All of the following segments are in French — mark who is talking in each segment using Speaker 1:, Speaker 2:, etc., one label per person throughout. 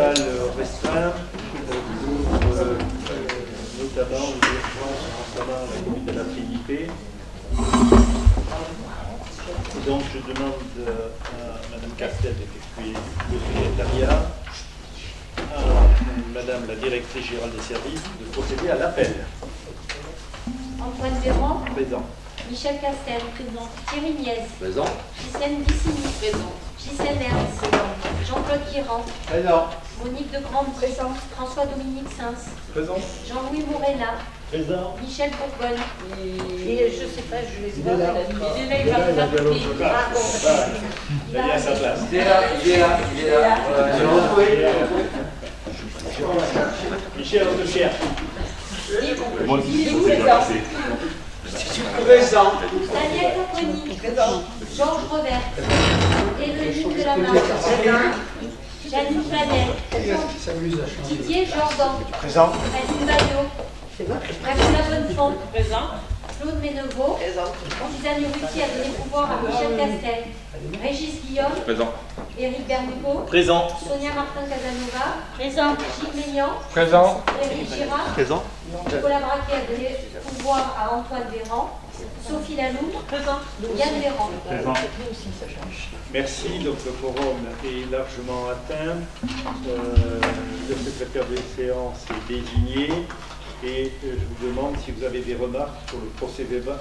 Speaker 1: salle restreinte pour notamment les urgences concernant la commune de la Trinité. Et donc je demande à Mme Castel d'effectuer le secrétariat, à Madame la directrice générale des services de procéder à l'appel.
Speaker 2: Antoine Véran.
Speaker 1: Présent.
Speaker 2: Michel Castel. Présent. Thierry Niez.
Speaker 3: Présent.
Speaker 2: Gisèle Bissini.
Speaker 4: Présent.
Speaker 2: Gisèle Ernst. Jean-Claude Guirand.
Speaker 1: Présent.
Speaker 2: Monique de Grande. Présent. François-Dominique Sins.
Speaker 1: Présent.
Speaker 2: Jean-Louis Mourella.
Speaker 1: Présent.
Speaker 2: Michel Bourgogne.
Speaker 4: Et je sais pas, je les vois. Il est là, il
Speaker 1: Il
Speaker 4: va
Speaker 1: est là,
Speaker 4: pas
Speaker 1: il est là. Il est à sa place.
Speaker 3: Il est là. J'ai retrouvé.
Speaker 1: Michel, on te cherche.
Speaker 5: Moi aussi,
Speaker 4: Il est
Speaker 5: je sais
Speaker 4: présent.
Speaker 5: pas c'est.
Speaker 3: Présent.
Speaker 2: Daniel Caponi. Georges Revert. Héloïse de la Marche. Janine Planet. Didier Jordan.
Speaker 1: Présent.
Speaker 2: Aline Baillot. Nicolas Bonnefond.
Speaker 4: Présent.
Speaker 2: Claude Ménevaux. Suzanne Ruti a donné pouvoir à Michel Castel. Régis Guillaume.
Speaker 5: Présent.
Speaker 2: Éric Bernico.
Speaker 1: Présent.
Speaker 2: Sonia Martin Casanova.
Speaker 4: Présent.
Speaker 2: Gilles Ménian.
Speaker 1: Présent.
Speaker 2: Éric Girard.
Speaker 1: Présent.
Speaker 2: Nicolas Braquet a donné pouvoir à Antoine Véran. Sophie Laloux.
Speaker 4: Présent.
Speaker 2: Yann Véran.
Speaker 5: Présent.
Speaker 1: Merci. Donc le quorum est largement atteint. Le secrétaire de séance est désigné. Et je vous demande si vous avez des remarques sur le procès verbal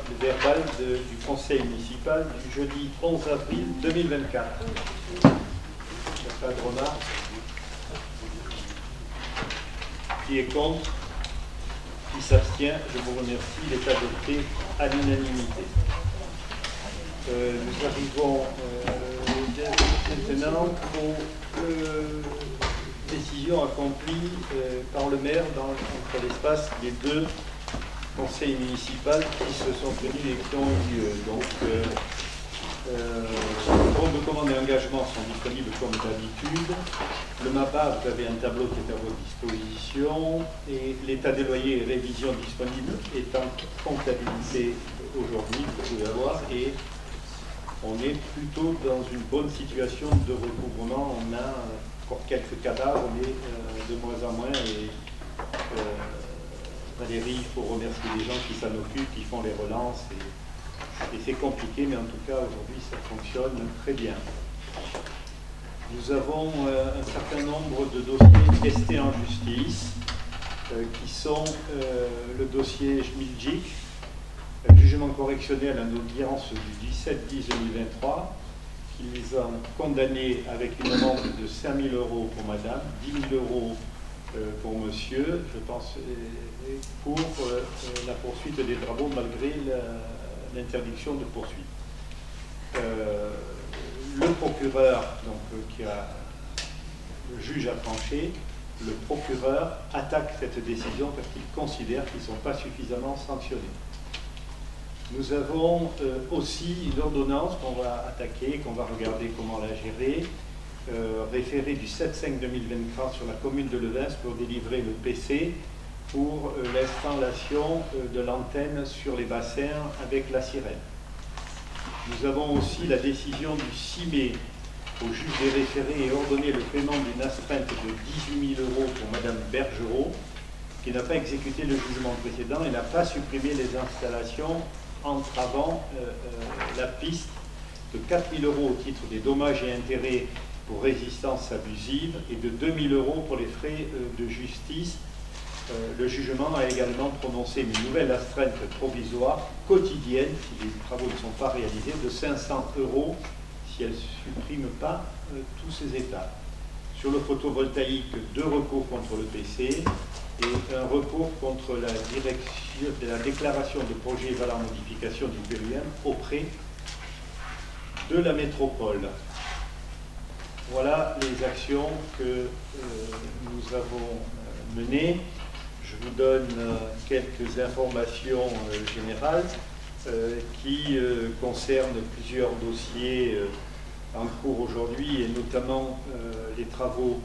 Speaker 1: du conseil municipal du jeudi 11 avril 2024. Il n'y a pas de remarques. Qui est contre? Qui s'abstient? Je vous remercie. Il est adopté à l'unanimité. Nous arrivons maintenant aux décisions accomplies par le maire entre l'espace des deux conseils municipaux qui se sont tenus et qui ont eu lieu. Donc, les comptes de commande et engagement sont disponibles comme d'habitude. Le MAPA, vous avez un tableau qui est à votre disposition et l'état des loyers et révisions disponibles est en comptabilité aujourd'hui, vous pouvez avoir, et on est plutôt dans une bonne situation de recouvrement. On a encore quelques cadavres, mais de moins en moins. Et Valérie, il faut remercier les gens qui s'en occupent, qui font les relances. Et c'est compliqué, mais en tout cas, aujourd'hui, ça fonctionne très bien. Nous avons un certain nombre de dossiers testés en justice, qui sont le dossier Schmidjic, jugement correctionnel en audience du 17-10-2023, qui les a condamnés avec une amende de 5 000 € pour madame, 10 000 € pour monsieur, je pense, pour la poursuite des travaux malgré l'interdiction de poursuite. Le procureur, donc, le juge a tranché, le procureur attaque cette décision parce qu'il considère qu'ils ne sont pas suffisamment sanctionnés. Nous avons aussi l'ordonnance qu'on va attaquer, qu'on va regarder comment la gérer, référé du 7-5-2023 sur la commune de Levens pour délivrer le PC pour l'installation de l'antenne sur les bassins avec la sirène. Nous avons aussi la décision du 6 mai au juge des référés et ordonner le paiement d'une astreinte de 18 000 € pour Madame Bergerot, qui n'a pas exécuté le jugement précédent et n'a pas supprimé les installations entravant la piste, de 4 000 € au titre des dommages et intérêts pour résistance abusive et de 2 000 € pour les frais de justice. Le jugement a également prononcé une nouvelle astreinte provisoire quotidienne, si les travaux ne sont pas réalisés, de 500 € si elle ne supprime pas tous ces états. Sur le photovoltaïque, 2 recours contre le PC et un recours contre la déclaration de projet valant modification du PLUM auprès de la métropole. Voilà les actions que nous avons menées. Je vous donne quelques informations générales qui concernent plusieurs dossiers en cours aujourd'hui, et notamment les travaux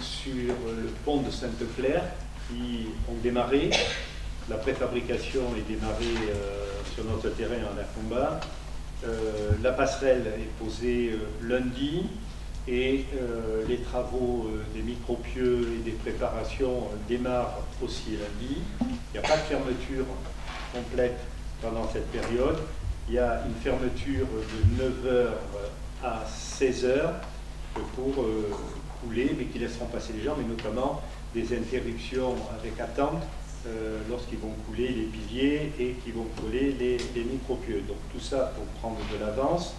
Speaker 1: sur le pont de Sainte-Claire qui ont démarré. La préfabrication est démarrée sur notre terrain en Acomba. La passerelle est posée lundi. Et les travaux des micropieux et des préparations démarrent aussi lundi. Il n'y a pas de fermeture complète pendant cette période. Il y a une fermeture de 9h à 16h pour couler, mais qui laisseront passer les gens, mais notamment des interruptions avec attente lorsqu'ils vont couler les piliers et qui vont coller les micropieux. Donc tout ça pour prendre de l'avance.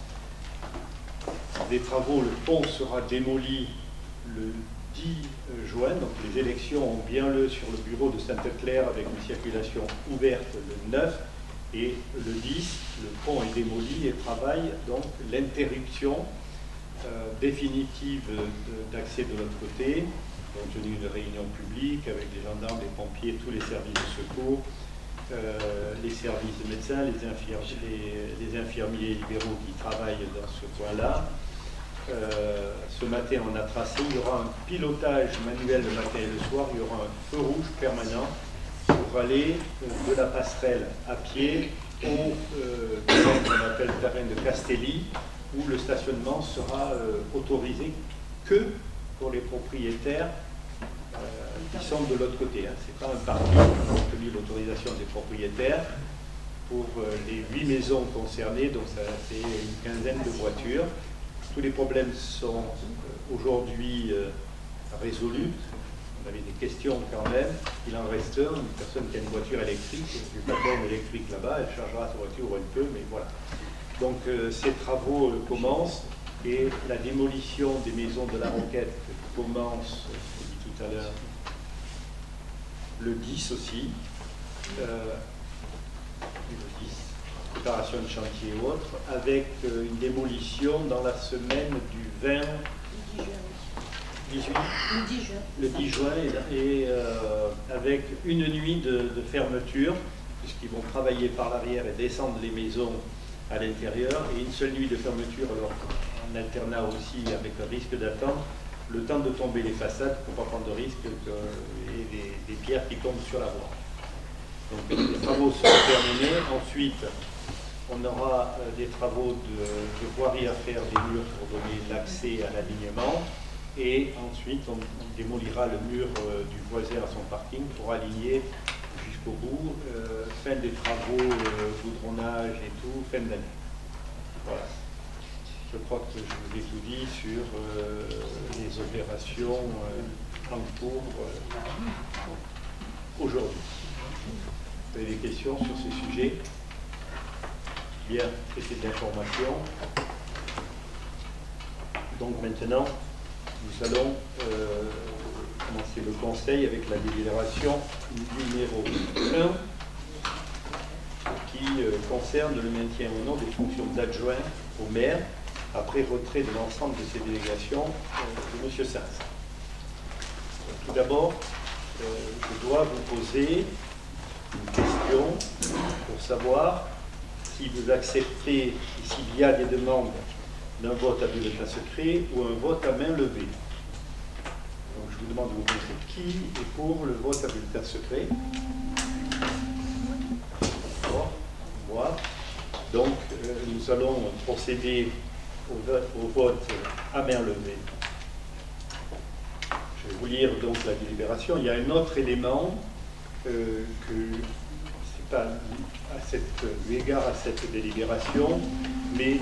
Speaker 1: Des travaux, le pont sera démoli le 10 juin, donc les élections ont bien lieu sur le bureau de Sainte-Claire avec une circulation ouverte le 9, et le 10, le pont est démoli et travaille donc l'interruption définitive d'accès de l'autre côté. Ils ont tenu une réunion publique avec les gendarmes, les pompiers, tous les services de secours, les services de médecins, les infirmiers libéraux qui travaillent dans ce coin-là. Ce matin, on a tracé, il y aura un pilotage manuel le matin et le soir, il y aura un feu rouge permanent pour aller de la passerelle à pied au terrain qu'on appelle le terrain de Castelli, où le stationnement sera autorisé que pour les propriétaires qui sont de l'autre côté. Ce n'est pas un parking, on a obtenu l'autorisation des propriétaires pour les 8 maisons concernées, donc ça fait une quinzaine de voitures. Tous les problèmes sont aujourd'hui résolus. On avait des questions quand même. Il en reste un, une personne qui a une voiture électrique. Il n'y a pas de borne électrique là-bas, elle chargera sa voiture où elle peut, mais voilà. Donc ces travaux commencent et la démolition des maisons de la Roquette commence, je l'ai dit tout à l'heure, le 10 aussi. Le 10. Préparation de chantier ou autre, avec une démolition dans la semaine du 20, 18, le 10 juin, et avec une nuit de fermeture, puisqu'ils vont travailler par l'arrière et descendre les maisons à l'intérieur, et une seule nuit de fermeture, alors en alternat aussi avec un risque d'attente, le temps de tomber les façades pour ne pas prendre de risque et des pierres qui tombent sur la voie. Donc les travaux seront terminés. Ensuite, on aura des travaux de voirie à faire, des murs pour donner l'accès à l'alignement. Et ensuite, on démolira le mur du voisin à son parking pour aligner jusqu'au bout. Fin des travaux, goudronnage et tout, fin d'année. Voilà. Je crois que je vous ai tout dit sur les opérations en cours aujourd'hui. Vous avez des questions sur ces sujets? Bien, c'est de l'information. Donc maintenant, nous allons commencer le conseil avec la délibération numéro 1 qui concerne le maintien au nom des fonctions d'adjoint au maire après retrait de l'ensemble de ces délégations de M. Sens. Tout d'abord, je dois vous poser une question pour savoir si vous acceptez, s'il y a des demandes d'un vote à bulletin secret ou un vote à main levée. Donc je vous demande de vous poser qui est pour le vote à bulletin secret. Voilà. Donc nous allons procéder au vote à main levée. Je vais vous lire donc la délibération. Il y a un autre élément que c'est pas eu égard à cette délibération, mais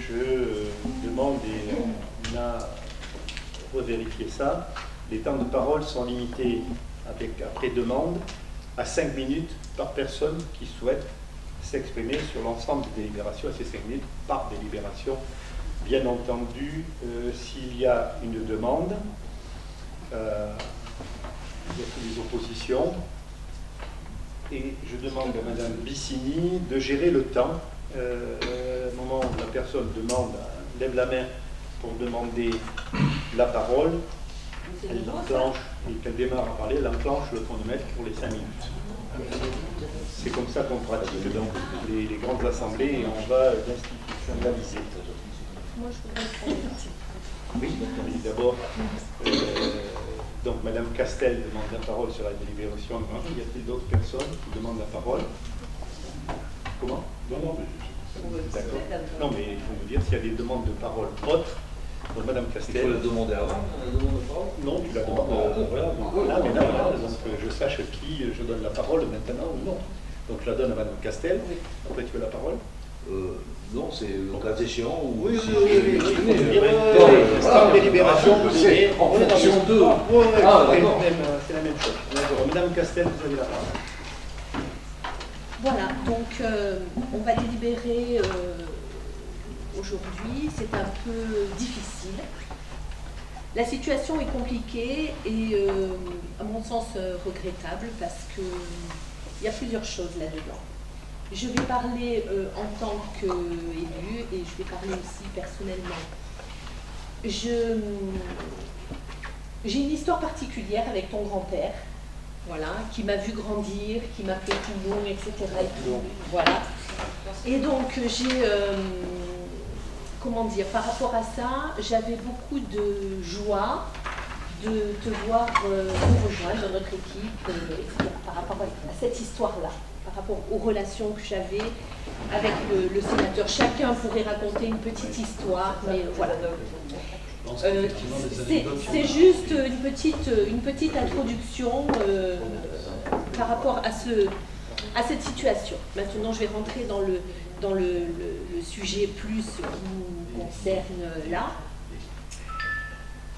Speaker 1: je demande, et on a revérifié ça, les temps de parole sont limités après demande à 5 minutes par personne qui souhaite s'exprimer sur l'ensemble des délibérations, à ces 5 minutes par délibération. Bien entendu, s'il y a une demande, il y a des oppositions, et je demande à Mme Bissini de gérer le temps. Au moment où la personne lève la main pour demander la parole, elle l'enclenche, et qu'elle démarre à parler, elle enclenche le chronomètre pour les 5 minutes. C'est comme ça qu'on pratique dans les grandes assemblées, et on va l'institutionnaliser.
Speaker 4: Moi, je voudrais
Speaker 1: Oui, mais d'abord, donc Mme Castel demande la parole sur la délibération. Y a-t-il d'autres personnes qui demandent la parole? Comment? Non, mais d'accord. Non, mais il faut me dire s'il y a des demandes de parole autres Donc, Madame
Speaker 3: Il
Speaker 1: Castel.
Speaker 3: faut le demander avant, la demande de parole.
Speaker 1: Non, tu la demandes. Voilà, mais là, donc je sache qui je donne la parole maintenant ou non. Donc je la donne à Madame Castel. Après, tu veux la parole?
Speaker 3: Non, c'est le cas échéant.
Speaker 1: Oui.
Speaker 3: C'est
Speaker 1: en délibération, vous donnez.
Speaker 3: en fonction de.
Speaker 1: Ah, d'accord. C'est la même chose. D'accord. Madame Castel, vous avez la parole.
Speaker 5: Voilà, donc on va délibérer aujourd'hui. C'est un peu difficile. La situation est compliquée et, à mon sens, regrettable parce qu'il y a plusieurs choses là-dedans. Je vais parler en tant qu'élue et je vais parler aussi personnellement. J'ai une histoire particulière avec ton grand-père, voilà, qui m'a vu grandir, qui m'a fait tout long, etc. Et tout, voilà. Et donc comment dire, par rapport à ça, j'avais beaucoup de joie de te voir nous rejoindre dans notre équipe, etc., par rapport à cette histoire-là, par rapport aux relations que j'avais avec le sénateur. Chacun pourrait raconter une petite histoire, mais voilà. C'est juste une petite introduction par rapport à cette situation. Maintenant, je vais rentrer dans le sujet plus qui nous concerne là.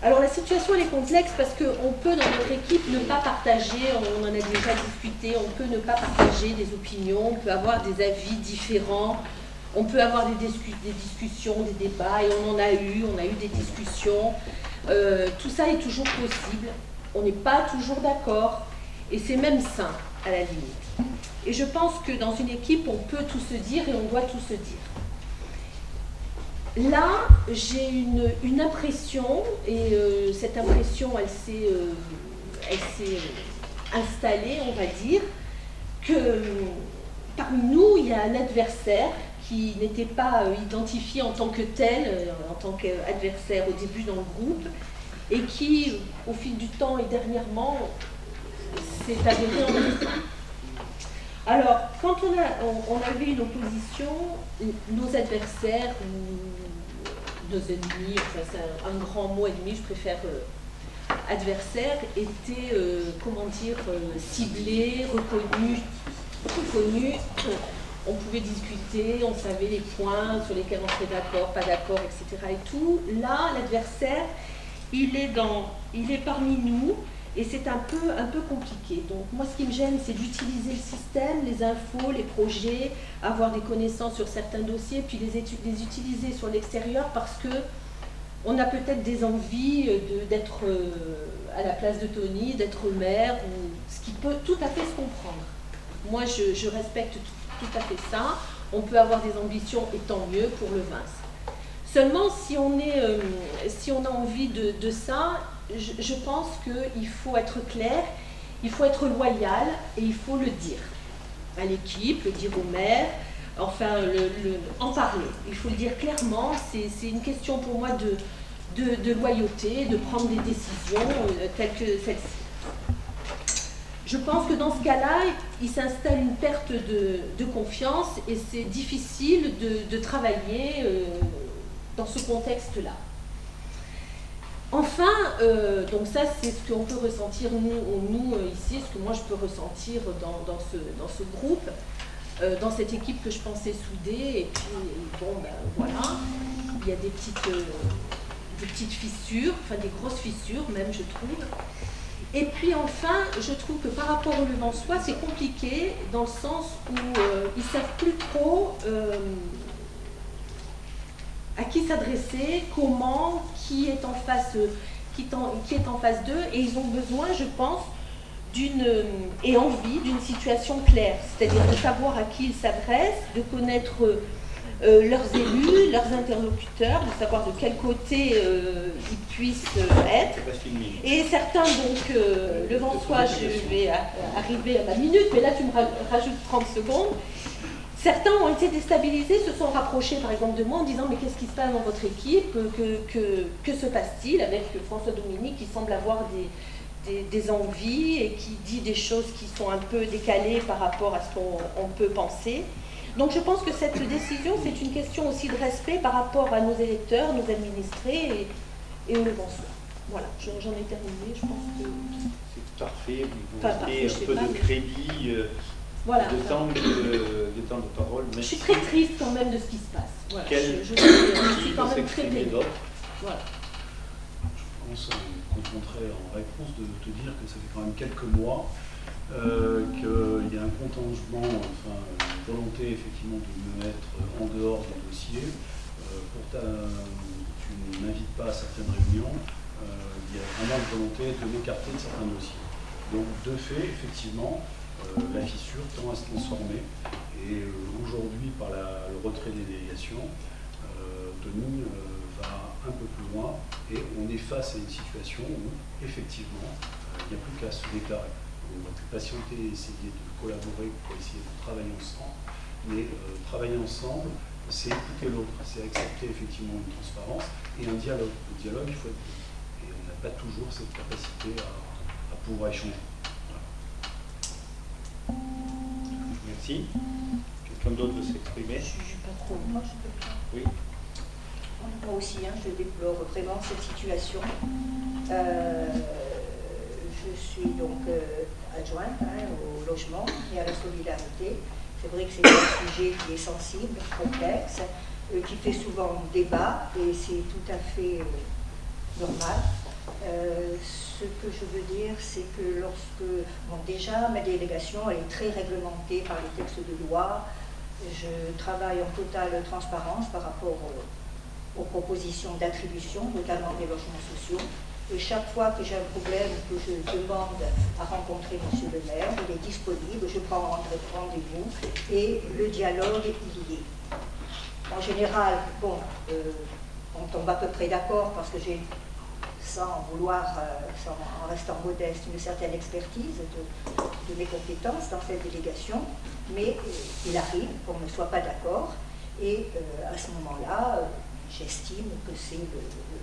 Speaker 5: Alors la situation elle est complexe parce qu'on peut dans notre équipe ne pas partager, on en a déjà discuté, on peut ne pas partager des opinions, on peut avoir des avis différents, on peut avoir des discussions, des débats, et on a eu des discussions. Tout ça est toujours possible, on n'est pas toujours d'accord, et c'est même sain à la limite. Et je pense que dans une équipe, on peut tout se dire et on doit tout se dire. Là, j'ai une impression, et cette impression, elle s'est installée, on va dire, que parmi nous, il y a un adversaire qui n'était pas identifié en tant que tel, en tant qu'adversaire au début dans le groupe, et qui, au fil du temps et dernièrement, s'est avéré en adversaire. Alors, quand on avait une opposition, nos adversaires, ou nos ennemis, enfin c'est un grand mot ennemi, je préfère adversaires, étaient, ciblés, reconnus. On pouvait discuter, on savait les points sur lesquels on serait d'accord, pas d'accord, etc. et tout. Là, l'adversaire, il est parmi nous. Et c'est un peu compliqué. Donc moi, ce qui me gêne, c'est d'utiliser le système, les infos, les projets, avoir des connaissances sur certains dossiers, puis les utiliser sur l'extérieur parce que on a peut-être des envies d'être à la place de Tony, d'être maire, ou ce qui peut tout à fait se comprendre. Moi, je respecte tout à fait ça. On peut avoir des ambitions, et tant mieux pour le Vins. Seulement, si on a envie de ça, je pense qu'il faut être clair, il faut être loyal et il faut le dire à l'équipe, le dire au maire, enfin en parler. Il faut le dire clairement, c'est une question pour moi de loyauté, de prendre des décisions telles que celle-ci. Je pense que dans ce cas-là, il s'installe une perte de confiance et c'est difficile de travailler dans ce contexte-là. Enfin, donc ça c'est ce qu'on peut ressentir nous ici, ce que moi je peux ressentir dans ce groupe, dans cette équipe que je pensais soudée, et puis bon ben voilà, il y a des petites fissures, enfin des grosses fissures même je trouve. Et puis enfin, je trouve que par rapport au Levallois, c'est compliqué dans le sens où ils ne savent plus trop à qui s'adresser, comment, qui est en face d'eux, et ils ont besoin, je pense, et envie d'une situation claire, c'est-à-dire de savoir à qui ils s'adressent, de connaître leurs élus, leurs interlocuteurs, de savoir de quel côté ils puissent être. Et certains, donc, Levallois, je vais arriver à ma minute, mais là tu me rajoutes 30 secondes. Certains ont été déstabilisés, se sont rapprochés par exemple de moi en disant mais qu'est-ce qui se passe dans votre équipe, que se passe-t-il avec François Dominique qui semble avoir des envies et qui dit des choses qui sont un peu décalées par rapport à ce qu'on peut penser. Donc je pense que cette décision, c'est une question aussi de respect par rapport à nos électeurs, nos administrés et au Levançois. Voilà, j'en ai terminé, je pense que...
Speaker 1: C'est parfait, vous
Speaker 5: Enfin,
Speaker 1: mettez un peu de crédit,
Speaker 5: voilà,
Speaker 1: de temps de parole.
Speaker 5: je suis très triste quand même de ce qui se passe. Voilà,
Speaker 1: Quel
Speaker 5: je suis quand même très
Speaker 1: s'exprimer
Speaker 5: triste.
Speaker 1: d'autres?
Speaker 5: Voilà.
Speaker 6: Je pense qu'on compterait en réponse de te dire que ça fait quand même quelques mois qu'il y a un contingement, enfin une volonté effectivement de me mettre en dehors du dossier. Tu n'invites pas à certaines réunions, il y a vraiment une volonté de m'écarter de certains dossiers. Donc de fait, effectivement, la fissure tend à se transformer et aujourd'hui par le retrait des délégations, Tony va un peu plus loin et on est face à une situation où effectivement il n'y a plus qu'à se déclarer. On va plus patienter et essayer de collaborer pour essayer de travailler ensemble, mais travailler ensemble, c'est écouter l'autre, c'est accepter effectivement une transparence et un dialogue. Le dialogue, il faut être deux. Et on n'a pas toujours cette capacité à pouvoir échanger. Voilà.
Speaker 1: Merci. Quelqu'un d'autre veut s'exprimer?
Speaker 4: Je suis pas trop. Moi, je peux pas.
Speaker 1: Oui.
Speaker 7: Moi aussi, je déplore vraiment cette situation. Je suis donc adjointe au logement et à la solidarité. C'est vrai que c'est un sujet qui est sensible, complexe, qui fait souvent débat et c'est tout à fait normal. Ce que je veux dire, c'est que déjà, ma délégation elle est très réglementée par les textes de loi. Je travaille en totale transparence par rapport aux propositions d'attribution, notamment des logements sociaux. Et chaque fois que j'ai un problème, que je demande à rencontrer M. le maire, il est disponible, je prends rendez-vous et le dialogue, il y est. En général, bon, on tombe à peu près d'accord parce que j'ai, sans en restant modeste, une certaine expertise de mes compétences dans cette délégation, mais il arrive qu'on ne soit pas d'accord et à ce moment-là, j'estime que c'est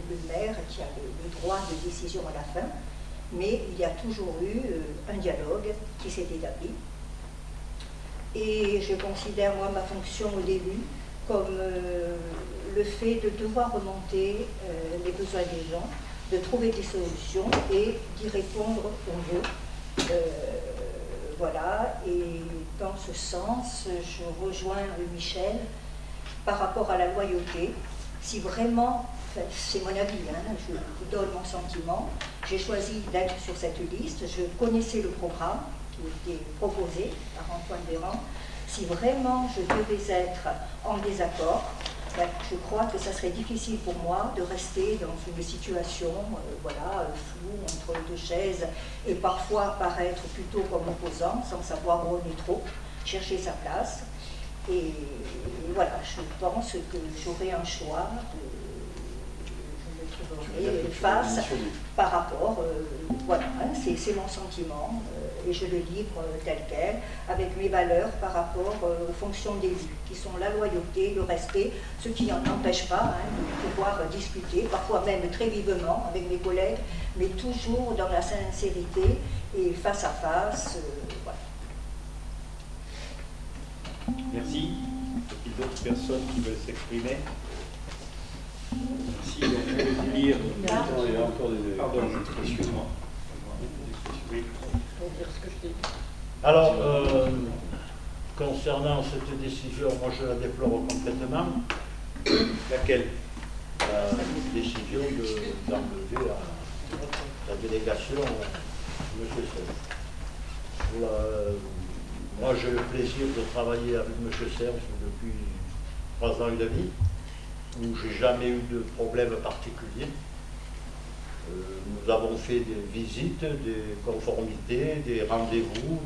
Speaker 7: le maire qui a le droit de décision à la fin, mais il y a toujours eu un dialogue qui s'est établi. Et je considère, moi, ma fonction au début comme le fait de devoir remonter les besoins des gens, de trouver des solutions et d'y répondre au mieux. Voilà, et dans ce sens, je rejoins Michel par rapport à la loyauté. Si vraiment, c'est mon avis, je vous donne mon sentiment, j'ai choisi d'être sur cette liste, je connaissais le programme qui était proposé par Antoine Véran. Si vraiment je devais être en désaccord, je crois que ça serait difficile pour moi de rester dans une situation floue entre deux chaises et parfois paraître plutôt comme opposant sans savoir où on est trop, chercher sa place. Et voilà, je pense que j'aurai un choix, je me trouverai face par rapport, c'est mon sentiment et je le livre tel quel, avec mes valeurs par rapport aux fonctions d'élus, qui sont la loyauté, le respect, ce qui n'empêche pas de pouvoir discuter, parfois même très vivement avec mes collègues, mais toujours dans la sincérité et face à face. Voilà.
Speaker 1: Merci. Y a-t-il d'autres personnes qui veulent s'exprimer? Merci. Donc, je vais lire.
Speaker 6: Il y a encore des...
Speaker 1: Pardon, excuse-moi. Oui.
Speaker 8: Alors, concernant cette décision, moi je la déplore complètement.
Speaker 1: Laquelle?
Speaker 8: La décision d'enlever la délégation M. Serge. Moi j'ai le plaisir de travailler avec M. Serge depuis 3 ans et demi, où j'ai jamais eu de problème particulier. Nous avons fait des visites, des conformités, des rendez-vous,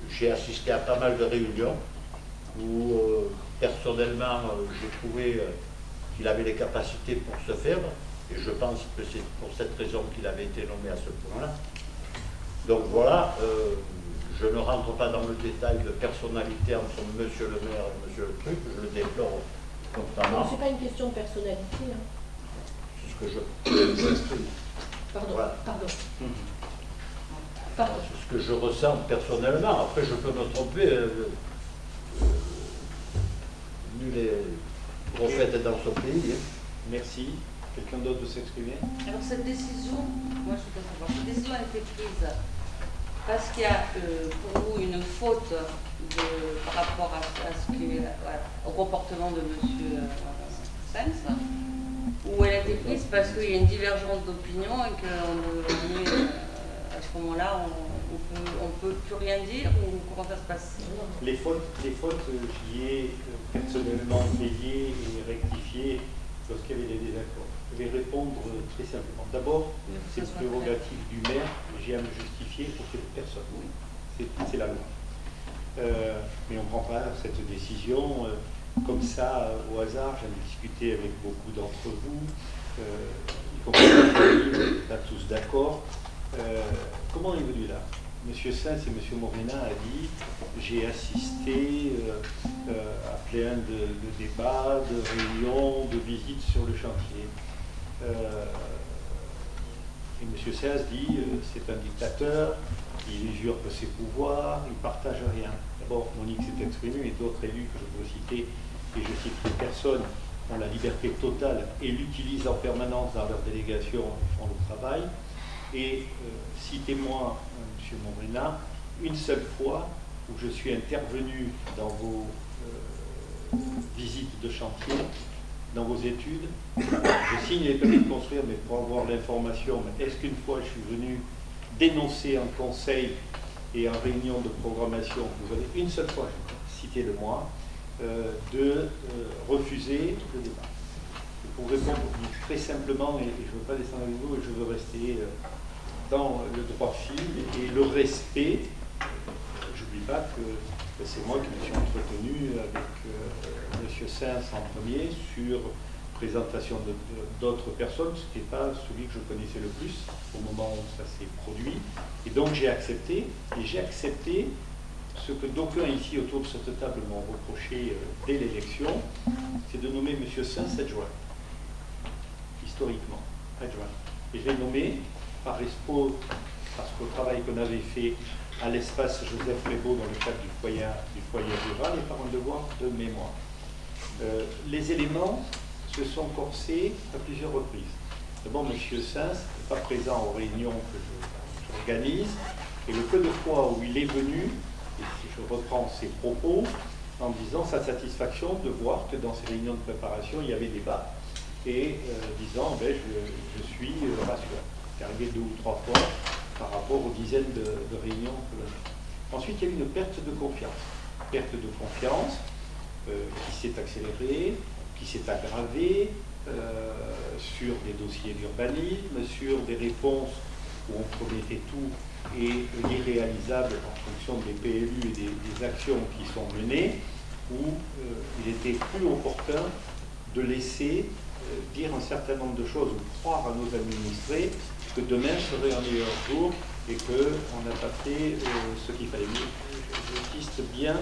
Speaker 8: j'ai assisté à pas mal de réunions où personnellement j'ai trouvé qu'il avait les capacités pour se faire et je pense que c'est pour cette raison qu'il avait été nommé à ce point-là. Donc voilà, je ne rentre pas dans le détail de personnalité entre monsieur le maire et monsieur le truc, je le déplore constamment.
Speaker 5: C'est pas une question de personnalité.
Speaker 8: C'est ce que je...
Speaker 5: Pardon,
Speaker 8: voilà.
Speaker 5: pardon.
Speaker 8: C'est ce que je ressens personnellement. Après, je peux me tromper. nul est prophète dans son pays. Hein.
Speaker 1: Merci. Quelqu'un d'autre veut s'exprimer?
Speaker 4: Alors cette décision, moi je voudrais savoir, cette décision a été prise parce qu'il y a pour vous une faute par rapport au comportement de M. Sens, ou elle a été prise parce qu'il y a une divergence d'opinion et qu'à ce moment-là, on peut plus rien dire, ou comment ça se passe?
Speaker 1: Les fautes, j'y ai personnellement veillé et rectifié lorsqu'il y avait des désaccords. Je vais répondre très simplement. D'abord, c'est une prérogative du maire, mais j'ai à me justifier pour cette personne. C'est la loi. Mais on ne prend pas cette décision comme ça, au hasard. J'en ai discuté avec beaucoup d'entre vous, y compris les familles, pas tous d'accord. Comment on est venu là? Monsieur Sens et Monsieur Morena a dit j'ai assisté à plein de débats, de réunions, de visites sur le chantier. Et Monsieur Sens dit c'est un dictateur, il usurpe ses pouvoirs, il ne partage rien. D'abord, Monique s'est exprimée, et d'autres élus que je peux citer, et je cite les personnes, ont la liberté totale et l'utilisent en permanence dans leur délégation, ils font le travail. Et citez-moi, M. Morena, une seule fois où je suis intervenu dans vos visites de chantier, dans vos études. Je signe les permis de construire, mais pour avoir l'information, est-ce qu'une fois je suis venu dénoncer en conseil et en réunion de programmation, vous avez une seule fois, citez-le-moi, de refuser le débat? Pour répondre très simplement, et je ne veux pas descendre avec vous, et je veux rester dans le droit fil et le respect. Je n'oublie pas que c'est moi qui me suis entretenu avec M. Sens en premier sur présentation d'autres personnes, ce qui n'est pas celui que je connaissais le plus au moment où ça s'est produit. Et donc j'ai accepté, ce que d'aucuns ici autour de cette table m'ont reproché dès l'élection, c'est de nommer M. Sens adjoint. Historiquement, adjoint. Et je l'ai nommé par respect, parce qu'au travail qu'on avait fait à l'espace Joseph Rébaud dans le cadre du foyer rural et par un devoir de mémoire. Les éléments se sont corsés à plusieurs reprises. D'abord, M. Sens n'est pas présent aux réunions que j'organise, et le peu de fois où il est venu, et si je reprends ses propos, en disant sa satisfaction de voir que dans ces réunions de préparation, il y avait débat, et disant je suis rassuré. C'est arrivé 2 ou 3 fois par rapport aux dizaines de réunions que l'on a. Ensuite, il y a eu une perte de confiance. Perte de confiance qui s'est accélérée, qui s'est aggravée sur des dossiers d'urbanisme, sur des réponses où on promettait tout et l'irréalisable en fonction des PLU et des actions qui sont menées, où il était plus opportun de laisser dire un certain nombre de choses ou croire à nos administrés que demain serait un meilleur jour et qu'on n'a pas fait ce qu'il fallait. J'insiste bien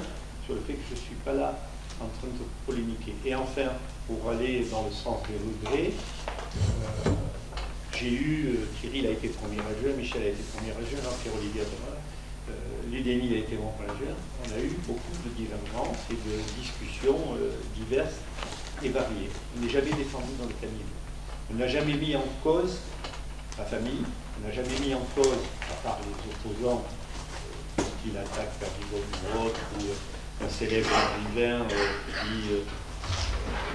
Speaker 1: sur le fait que je ne suis pas là en train de polémiquer. Et enfin, pour aller dans le sens des regrets, j'ai eu, Thierry a été premier adjoint, Michel a été premier adjoint, Jean-Pierre Olivier Ludeni a été mon adjoint. On a eu beaucoup de divergences et de discussions diverses et variées. On n'est jamais descendu dans le caniveau. On n'a jamais mis en cause la famille, on n'a jamais mis en cause, à part les opposants qui l'attaquent par du vote ou un célèbre écrivain qui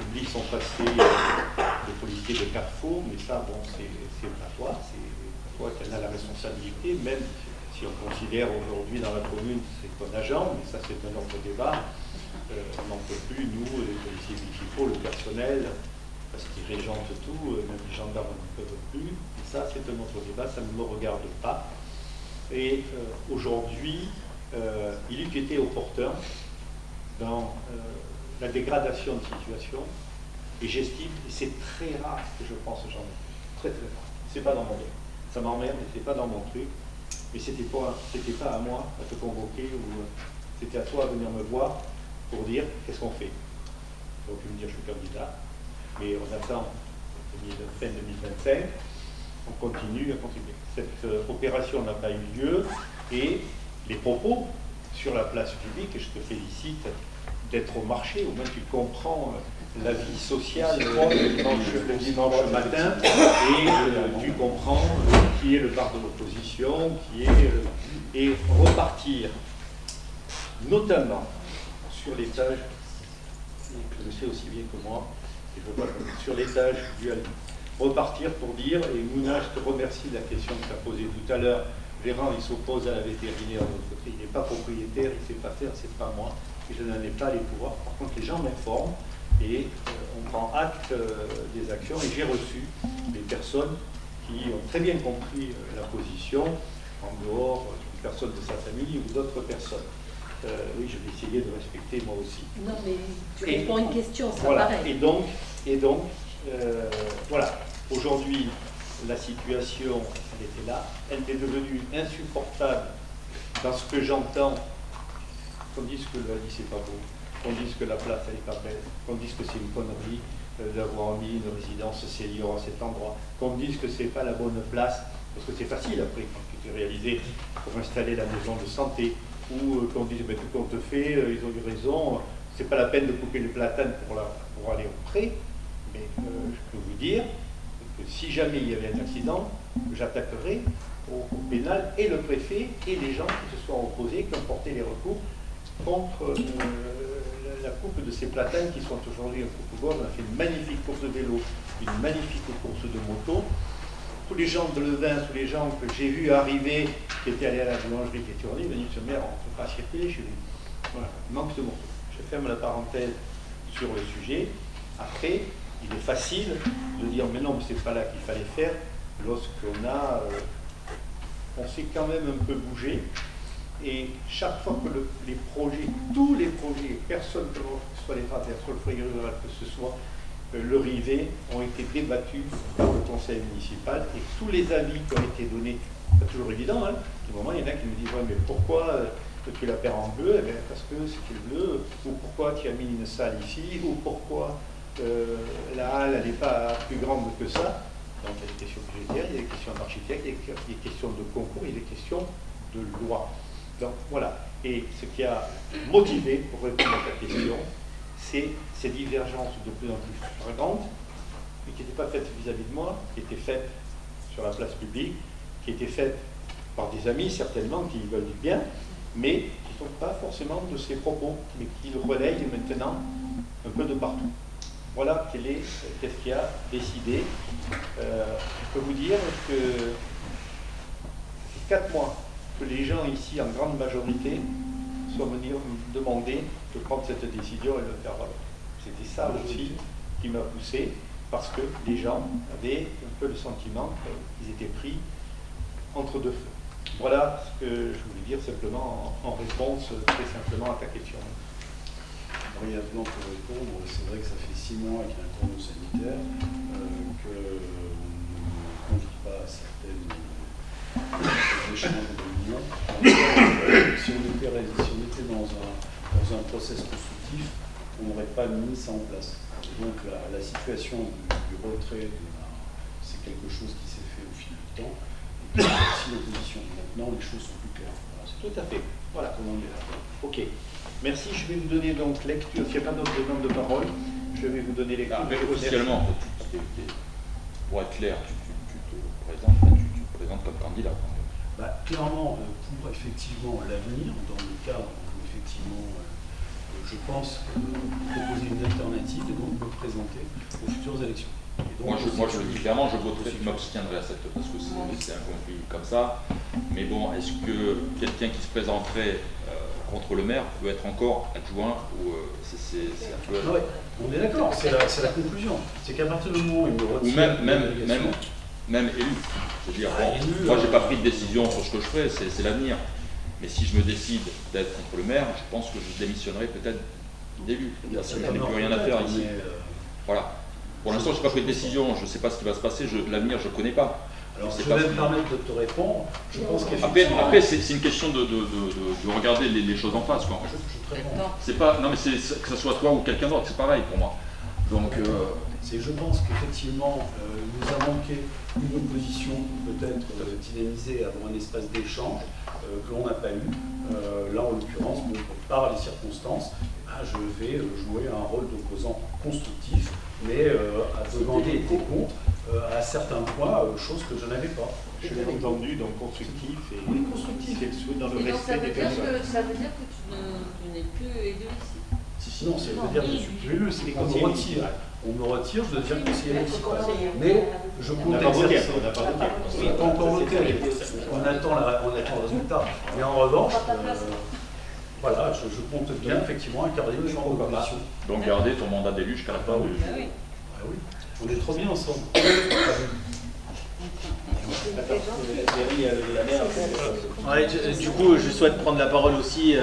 Speaker 1: oublie son passé de policier de Carrefour, mais ça, bon, c'est pas toi qui en a la responsabilité, même si on considère aujourd'hui dans la commune c'est un agent, mais ça c'est un autre débat. On n'en peut plus, nous, les policiers municipaux, le personnel, parce qu'ils régentent tout, même les gendarmes n'en peuvent plus. Et ça, c'est un autre débat, ça ne me regarde pas. Et aujourd'hui, il eût été opportun dans la dégradation de situation, et j'estime, et c'est très rare que je pense ce genre de truc, très très rare. C'est pas dans mon truc. Ça m'emmerde, mais c'est pas dans mon truc. Mais c'était pas à moi à te convoquer, ou c'était à toi à venir me voir pour dire qu'est-ce qu'on fait. Donc tu me dire je suis candidat, mais on attend fin 2025, on continue à contribuer. Cette opération n'a pas eu lieu, et les propos sur la place publique, et je te félicite d'être au marché, au moins tu comprends la vie sociale le dimanche matin, et tu comprends qui est le bar de l'opposition, et repartir, notamment sur l'étage, je le sais aussi bien que moi, et je vois sur l'étage du Albi, repartir pour dire, et Mouna, je te remercie de la question que tu as posée tout à l'heure, Gérard, il s'oppose à la vétérinaire de l'autre côté, il n'est pas propriétaire, il ne sait pas faire, c'est pas moi, et je n'en ai pas les pouvoirs. Par contre, les gens m'informent, et on prend acte des actions, et j'ai reçu des personnes qui ont très bien compris la position, en dehors d'une personne de sa famille ou d'autres personnes. Oui, je vais essayer de respecter moi aussi.
Speaker 5: Non, mais tu réponds à une question, c'est
Speaker 1: voilà.
Speaker 5: pareil.
Speaker 1: Et donc voilà, aujourd'hui, la situation, elle était là, elle est devenue insupportable dans ce que j'entends, qu'on dise que le Aldi c'est pas beau, qu'on dise que la place elle est pas belle, qu'on dise que c'est une connerie d'avoir mis une résidence senior à cet endroit, qu'on dise que c'est pas la bonne place, parce que c'est facile après quand tu t'es réalisé pour installer la maison de santé, ou qu'on dise mais tout ce qu'on te fait, ils ont eu raison, c'est pas la peine de couper les platanes pour aller au pré, mais je peux vous dire que si jamais il y avait un accident, j'attaquerai au pénal et le préfet et les gens qui se sont opposés, qui ont porté les recours contre la coupe de ces platanes qui sont aujourd'hui un coupe-gorge. On a fait une magnifique course de vélo, une magnifique course de moto. Tous les gens de Levin, tous les gens que j'ai vus arriver, qui étaient allés à la boulangerie, qui étaient en ligne, ils m'ont dit, maire, on ne peut pas circuler chez lui. Voilà, manque de moto. Je ferme la parenthèse sur le sujet. Après, il est facile de dire, mais non, mais c'est pas là qu'il fallait faire, lorsqu'on a, on s'est quand même un peu bougé. Et chaque fois que les projets, tous les projets, personne que ce soit les travers, soit le foyer rural, que ce soit le Rivet, ont été débattus par le conseil municipal, et tous les avis qui ont été donnés, c'est pas toujours évident, hein, du moment il y en a qui me disent, ouais, mais pourquoi tu la perds en bleu? Eh bien, parce que c'était bleu, ou pourquoi tu as mis une salle ici, ou pourquoi la halle, elle n'est pas plus grande que ça. Donc il y a des questions budgétaires, il y a des questions d'architecte, il y a des questions de concours, il y a des questions de loi. Donc voilà, et ce qui a motivé, pour répondre à ta question, c'est ces divergences de plus en plus flagrantes, mais qui n'étaient pas faites vis-à-vis de moi, qui étaient faites sur la place publique, qui étaient faites par des amis certainement qui veulent du bien, mais qui ne sont pas forcément de ces propos, mais qui le relayent maintenant un peu de partout. Voilà qu'est-ce qui a décidé. Je peux vous dire que c'est 4 mois que les gens ici, en grande majorité, sont venus me demander de prendre cette décision et de le faire valoir. C'était ça aussi qui m'a poussé, parce que les gens avaient un peu le sentiment qu'ils étaient pris entre deux feux. Voilà ce que je voulais dire simplement en réponse très simplement à ta question.
Speaker 6: Brièvement pour répondre, c'est vrai que ça fait 6 mois qu'il y a un cordon sanitaire, qu'on ne convie pas à certaines échanges de réunions. Si on était dans un process constructif, on n'aurait pas mis ça en place. Et donc la situation du retrait, c'est quelque chose qui s'est fait au fil du temps, et qui est aussi l'opposition. Maintenant, les choses sont plus claires. Voilà,
Speaker 1: tout à fait. Voilà.
Speaker 6: Comment on est là.
Speaker 1: Ok. Merci. Je vais vous donner donc lecture. S'il n'y a pas d'autres demandes de parole, je vais vous donner lecture.
Speaker 9: Officiellement, pour être clair, tu te présentes comme candidat.
Speaker 6: Clairement, pour effectivement l'avenir, dans le cadre où effectivement, je pense proposer une alternative et donc me présenter aux futures élections.
Speaker 9: Donc, moi, je le dis clairement, je m'abstiendrai à cette, parce que c'est un conflit comme ça. Mais bon, est-ce que quelqu'un qui se présenterait contre le maire peut être encore adjoint ou c'est un peu...
Speaker 6: Oui, on est d'accord, c'est la conclusion. C'est qu'à partir du moment où il me retire...
Speaker 9: Ou même élu. Je veux dire, bon, moi, j'ai pas pris de décision sur ce que je ferai, c'est l'avenir. Mais si je me décide d'être contre le maire, je pense que je démissionnerai peut-être d'élu. Parce que je n'ai plus rien à faire ici. Voilà. Pour l'instant, je n'ai pas pris de décision, je ne sais pas ce qui va se passer, l'avenir, je ne connais pas.
Speaker 6: Alors, je vais me permettre de te répondre. Je pense
Speaker 9: après c'est une question de regarder les choses en face. Quoi. C'est pas, non, mais que ce soit toi ou quelqu'un d'autre, c'est pareil pour moi. Donc,
Speaker 6: je pense qu'effectivement, nous avons manqué une opposition peut-être dynamisée, avoir un espace d'échange que l'on n'a pas eu. Là, en l'occurrence, par les circonstances, je vais jouer un rôle d'opposant constructif, mais à demander des comptes à certains points, chose que je n'avais pas.
Speaker 1: Je l'ai entendu, donc constructif et
Speaker 6: Oui, constructif.
Speaker 1: dans le
Speaker 4: Et donc
Speaker 1: respect des personnes.
Speaker 4: ça veut dire que tu n'es plus élu ici.
Speaker 6: Si, non, ça veut dire que je suis plus élu, c'est qu'on me retire. On me retire, je deviens conseiller municipal. Mais je
Speaker 1: On
Speaker 6: compte
Speaker 1: n'a pas voté,
Speaker 6: exercer.
Speaker 1: on n'a pas voté.
Speaker 6: On n'a pas encore voté, on attend le résultat. Mais en revanche, voilà, je compte bien effectivement incarner le champ de population.
Speaker 9: Donc garder ton mandat d'élu jusqu'à la fin
Speaker 6: Ah oui.
Speaker 9: du...
Speaker 4: Ah oui.
Speaker 6: Ah oui, on est trop bien ensemble.
Speaker 10: Ouais, du coup, je souhaite prendre la parole aussi.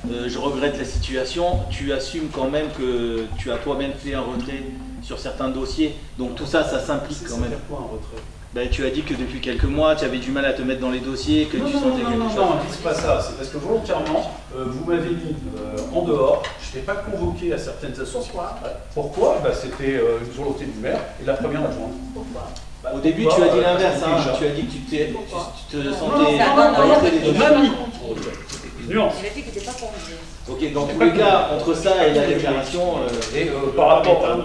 Speaker 10: Je regrette la situation. Tu assumes quand même que tu as toi-même fait un retrait sur certains dossiers. Donc tout ça, ça s'implique quand même.
Speaker 6: C'est quoi un retrait?
Speaker 10: Ben, tu as dit que depuis quelques mois, tu avais du mal à te mettre dans les dossiers, que tu sentais quelque chose.
Speaker 6: Non, c'est pas ça. C'est parce que volontairement, vous m'avez mis en dehors. Je n'étais pas convoqué à certaines associations. Pourquoi? C'était une volonté du maire et de la première adjointe.
Speaker 7: Pourquoi?
Speaker 10: Au début, tu as dit l'inverse. Tu as dit que tu te sentais
Speaker 4: non,
Speaker 10: orienté des dossiers.
Speaker 6: Nuance.
Speaker 4: Il a dit qu'il n'était pas convié.
Speaker 10: Ok, dans tous les cas, entre ça et la déclaration.
Speaker 6: Et par rapport à...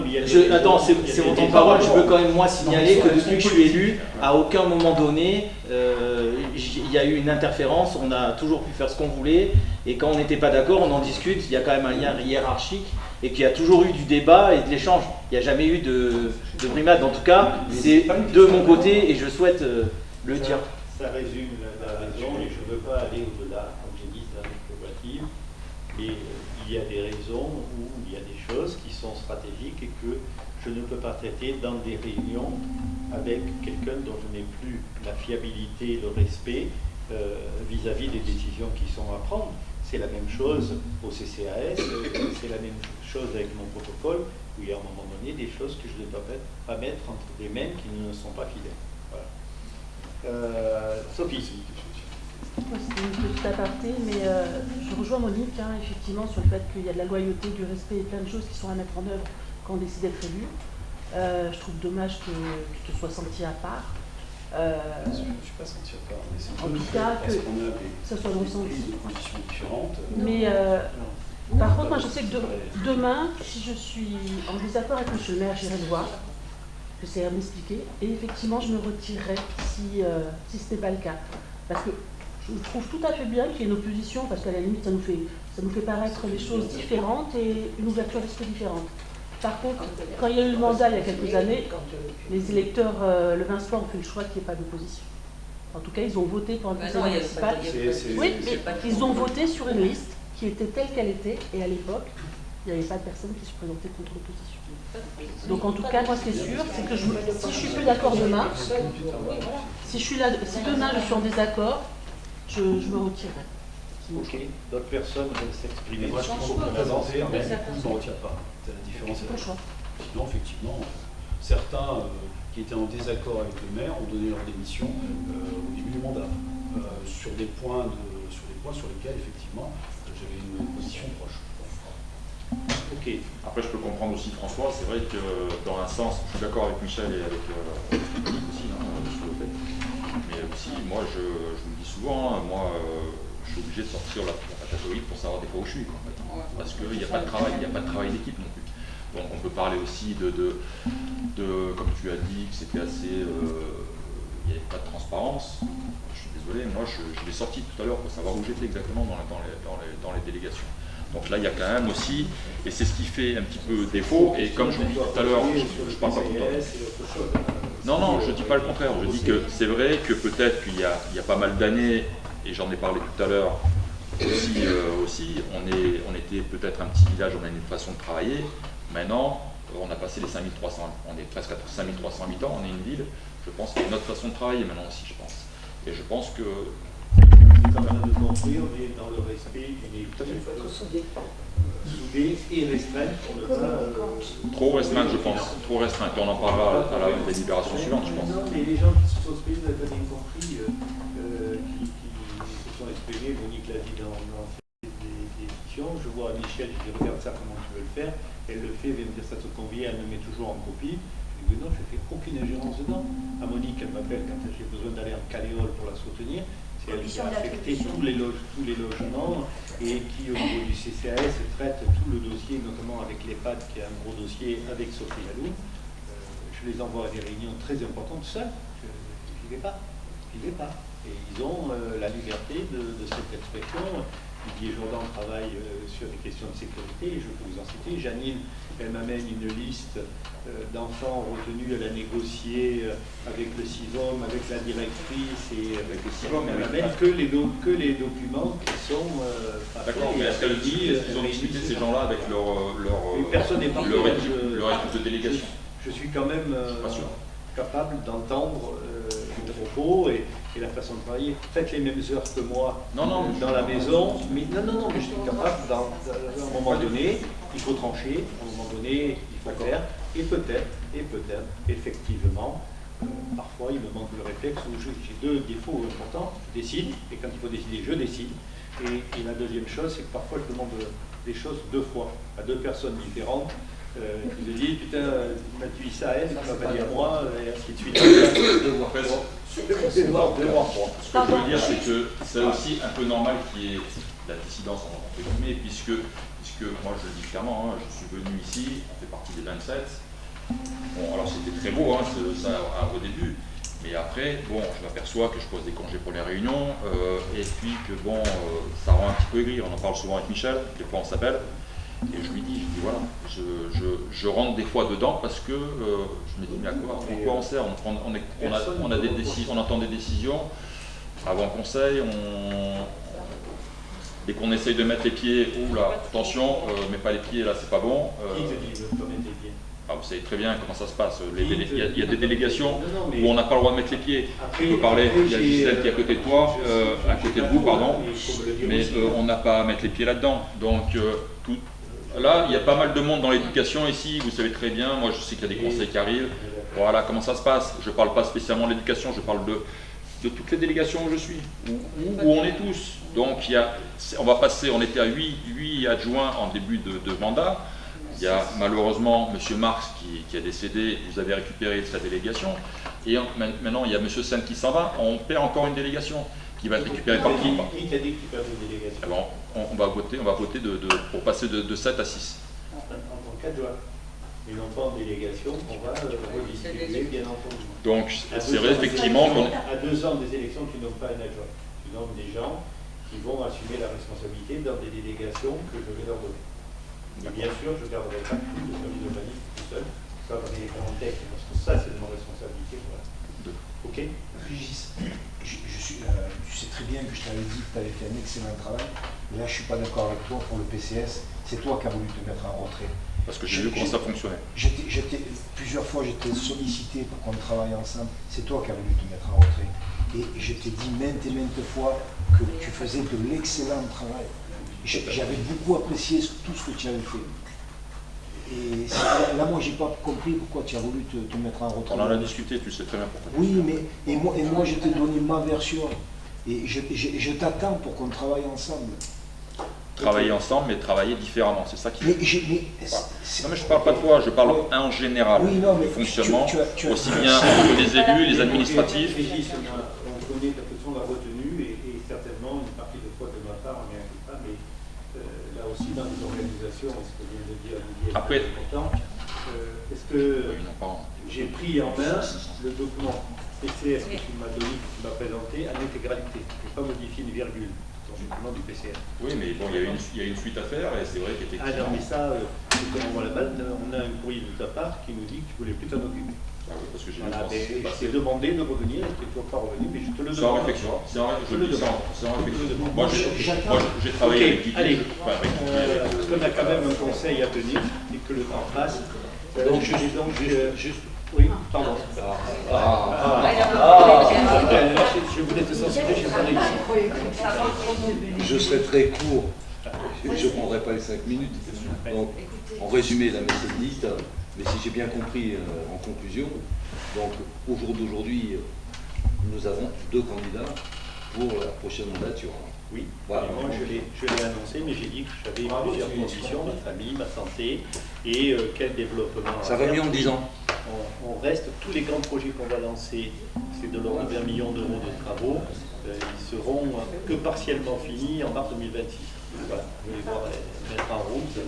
Speaker 10: Attends, c'est mon temps de parole. Je veux quand même moi signaler que depuis que je suis élu, à aucun moment donné, il y a eu une interférence. On a toujours pu faire ce qu'on voulait. Et quand on n'était pas d'accord, on en discute. Il y a quand même un lien hiérarchique et qu'il y a toujours eu du débat et de l'échange. Il n'y a jamais eu de brimade. En tout cas, c'est de mon côté et je souhaite le dire.
Speaker 1: Ça résume la raison et je ne veux pas aller au-delà, comme j'ai dit, c'est un prérogative. Et il y a des raisons où il y a des choses qui sont stratégiques et que je ne peux pas traiter dans des réunions avec quelqu'un dont je n'ai plus la fiabilité, le respect vis-à-vis des décisions qui sont à prendre. C'est la même chose au CCAS, c'est la même chose avec mon protocole, où il y a à un moment donné des choses que je ne dois pas mettre entre des mains qui ne sont pas fidèles. Voilà. Sophie.
Speaker 11: Moi, c'est une petite aparté, mais je rejoins Monique, effectivement, sur le fait qu'il y a de la loyauté, du respect et plein de choses qui sont à mettre en œuvre quand on décide d'être élu. Je trouve dommage que tu te sois senti à part.
Speaker 6: Je ne suis pas senti à part, mais c'est
Speaker 11: En tout cas,
Speaker 6: parce
Speaker 11: que
Speaker 6: qu'on a
Speaker 11: ça soit le ressenti.
Speaker 6: des positions différentes.
Speaker 11: Mais par contre, moi, je sais que demain, si je suis en désaccord avec M. le maire, j'irai le voir. J'essaierai de m'expliquer. Et effectivement, je me retirerai si ce n'est pas le cas. Parce que je trouve tout à fait bien qu'il y ait une opposition, parce qu'à la limite, ça nous fait paraître les choses différentes et une ouverture d'esprit différente. Par contre, quand il y a eu le mandat il y a quelques années, les électeurs le 20 soir ont fait le choix qu'il n'y ait pas d'opposition. En tout cas, ils ont voté pour un conseil municipal. Oui, mais ils ont voté sur une liste qui était telle qu'elle était, et à l'époque, il n'y avait pas de personne qui se présentait contre l'opposition. Donc en tout cas, moi ce qui est sûr, c'est que si je suis plus d'accord demain, si demain je suis en désaccord, je me retirerai.
Speaker 1: Ok, d'autres personnes veulent s'exprimer.
Speaker 6: Moi, je pense qu'on peut présenter, mais du coup, on ne retire pas. C'est la différence.
Speaker 11: C'est ton choix.
Speaker 6: Sinon, effectivement, certains qui étaient en désaccord avec le maire ont donné leur démission au début du mandat, sur des points sur lesquels, effectivement, j'avais une position proche.
Speaker 1: Ok.
Speaker 9: Après, je peux comprendre aussi François, c'est vrai que dans un sens, je suis d'accord avec Michel et avec Philippe aussi, sur le fait. Mais aussi, moi, je vous le dis souvent, je suis obligé de sortir la patatoïde pour savoir des fois où je suis. Parce qu'il n'y a pas de travail, d'équipe non plus. Donc on peut parler aussi de comme tu as dit, que c'était assez... il n'y avait pas de transparence. Je suis désolé, moi je l'ai sorti tout à l'heure pour savoir où j'étais exactement dans les délégations. Donc là, il y a quand même aussi, et c'est ce qui fait un petit peu défaut, et comme je vous dis tout à l'heure, je parle pas tout le temps. Non, je ne dis pas le contraire, je dis que c'est vrai que peut-être qu'il y a pas mal d'années, et j'en ai parlé tout à l'heure aussi, on était peut-être un petit village, on a une façon de travailler. Maintenant, on a passé les 5300, on est presque à 5300 habitants, on est une ville. Je pense qu'il y a une autre façon de travailler maintenant aussi, je pense. Et je pense que...
Speaker 1: En train de construire, on est dans le respect d'une équipe soudée et restreinte pour ne pas...
Speaker 9: Trop restreinte, je pense. Trop restreinte. Et on en parlera à la délibération suivante, je pense.
Speaker 1: Non, mais les gens qui se sont exprimés, vous avez bien compris, qui se sont exprimés, Monique l'a dit dans des éditions. Je vois Michel, je dis regarde ça, comment tu veux le faire. Elle le fait, elle vient me dire ça te convient, elle me met toujours en copie. Je dis non, je ne fais aucune ingérence dedans. À Monique, elle m'appelle quand j'ai besoin d'aller en Caléole pour la soutenir. celle qui
Speaker 7: Conditions
Speaker 1: a affecté
Speaker 7: d'attribution.
Speaker 1: tous les logements et qui, au niveau du CCAS, traite tout le dossier, notamment avec l'EHPAD, qui est un gros dossier avec Sophie Laloux. Je les envoie à des réunions très importantes seuls. Je n'y vais pas. Et ils ont la liberté de cette expression. Didier Jourdan travaille sur des questions de sécurité, je peux vous en citer. Janine, elle m'amène une liste d'enfants retenus, elle a négocié avec le CIVOM, avec la directrice, et avec le CIVOM, elle m'amène que les documents qui sont
Speaker 9: D'accord, mais est-ce qu'elle dit qu'ils ont discuté ces gens-là avec
Speaker 1: personne n'est parti,
Speaker 9: leur équipe de délégation?
Speaker 1: Je suis quand même
Speaker 9: Pas sûr.
Speaker 1: capable d'entendre vos propos et la façon de travailler. Faites les mêmes heures que moi dans la maison, mais non, mais je suis capable, à un moment donné, il faut trancher, à un moment donné, il faut faire, et peut-être, effectivement, parfois il me manque le réflexe où j'ai deux défauts importants, je décide, et quand il faut décider, je décide. Et la deuxième chose, c'est que parfois je demande des choses deux fois, à deux personnes différentes. Je me dis, putain, tu dis ça à elle, tu m'as pas dit à moi, et ainsi de suite.
Speaker 9: Ce que je veux dire, c'est que c'est aussi un peu normal qu'il y ait la dissidence entre guillemets, puisque moi je le dis clairement, hein, je suis venu ici, on fait partie des 27. Bon, alors c'était très beau, hein, ça au début, mais après, bon, je m'aperçois que je pose des congés pour les réunions, et puis que bon, ça rend un petit peu aigri. On en parle souvent avec Michel, des fois on s'appelle. Et je lui dis voilà, je rentre des fois dedans parce que je me dis mais à quoi on sert, on entend des décisions avant conseil, dès qu'on essaye de mettre les pieds, oula, attention, mets pas les pieds là, c'est pas bon.
Speaker 1: Qui te dit de mettre les pieds?
Speaker 9: Vous savez très bien comment ça se passe. Il y a des délégations où on n'a pas le droit de mettre les pieds. On peut parler, il y a Gisèle qui est à côté de toi, à côté de vous, pardon, mais on n'a pas à mettre les pieds là-dedans. Donc là, il y a pas mal de monde dans l'éducation ici, vous savez très bien, moi je sais qu'il y a des conseils qui arrivent. Voilà comment ça se passe. Je ne parle pas spécialement de l'éducation, je parle de toutes les délégations où je suis, où on est tous. Donc on va passer, on était à 8 adjoints en début de mandat. Il y a malheureusement M. Marx qui a décédé, vous avez récupéré sa délégation. Et maintenant, il y a M. Sen qui s'en va, on perd encore une délégation qui va être récupérée par qui?
Speaker 1: Qui t'a dit que tu perds une délégation?
Speaker 9: Alors, on va voter pour passer de 7 à 6.
Speaker 1: En tant qu'adjoint. Et non pas en délégation, on va redistribuer, bien entendu.
Speaker 9: Donc, c'est vrai, effectivement.
Speaker 1: À 2 ans des élections, tu nommes pas un adjoint. Tu nommes des gens qui vont assumer la responsabilité dans des délégations que je vais leur donner. Et bien sûr, je ne garderai pas tout le service de urbanisme tout seul. Ça va venir en tête, parce que ça, c'est de ma responsabilité. Voilà. Ok.
Speaker 12: Régis, tu sais très bien que je t'avais dit que tu avais fait un excellent travail. Mais là, je ne suis pas d'accord avec toi pour le PCS. C'est toi qui as voulu te mettre en retrait.
Speaker 9: Parce que j'ai vu comment ça fonctionnait.
Speaker 12: Plusieurs fois, j'étais sollicité pour qu'on travaille ensemble. C'est toi qui as voulu te mettre en retrait. Et je t'ai dit maintes et maintes fois que tu faisais de l'excellent travail. J'avais beaucoup apprécié tout ce que tu avais fait. Et là, moi, j'ai pas compris pourquoi tu as voulu te mettre en retrait.
Speaker 9: On en a discuté, tu sais très bien pourquoi.
Speaker 12: Oui, mais moi, je t'ai donné ma version. Et je t'attends pour qu'on travaille ensemble.
Speaker 9: Travailler ensemble, mais travailler différemment, c'est ça qui...
Speaker 12: Non,
Speaker 9: mais je ne parle pas de toi, je parle en général.
Speaker 12: Oui, non, mais
Speaker 9: le fonctionnement, aussi bien entre les élus, les administratifs.
Speaker 1: On connaît la question de la retenue et certainement une partie de foi de ma part, on n'y arrive pas, mais là aussi dans les organisations, ce que vient de dire Olivier est
Speaker 9: Après,
Speaker 1: important. Est-ce que j'ai pris en main le document PCS que tu m'as donné, que tu m'as présenté, en intégralité? Je n'ai pas modifié une virgule dans le document du PCS.
Speaker 9: Oui, mais bon, il y a une suite à faire et c'est vrai qu'effectivement...
Speaker 1: Ah non, mais ça, comme on voit la balle, on a un courrier de ta part qui nous dit que tu ne voulais plus t'en occuper.
Speaker 9: Ah oui, parce que j'ai
Speaker 1: je t'ai demandé de revenir, et tu n'es pas revenu, mais je te le demande.
Speaker 9: C'est en réflexion. Moi, j'ai travaillé avec Didier.
Speaker 1: Allez, parce qu'on a quand même un conseil à tenir et que le temps passe. Donc, juste... Oui, pardon. Je voulais te censurer, j'ai pas réussi.
Speaker 3: Je serai très court. Je ne prendrai pas les 5 minutes. Donc, en résumé, la messe est dite. Mais si j'ai bien compris en conclusion, donc au jour d'aujourd'hui, nous avons 2 candidats pour la prochaine mandature.
Speaker 1: Oui,
Speaker 3: voilà.
Speaker 1: Moi je l'ai annoncé, mais j'ai dit que j'avais plusieurs conditions, ma famille, ma santé et quel développement.
Speaker 3: Ça va mieux en 10 ans.
Speaker 1: On reste, tous les grands projets qu'on va lancer, c'est de l'ordre de 20 millions d'euros de travaux. Ils seront que partiellement finis en mars 2026. Voilà, vous allez voir mettre en route.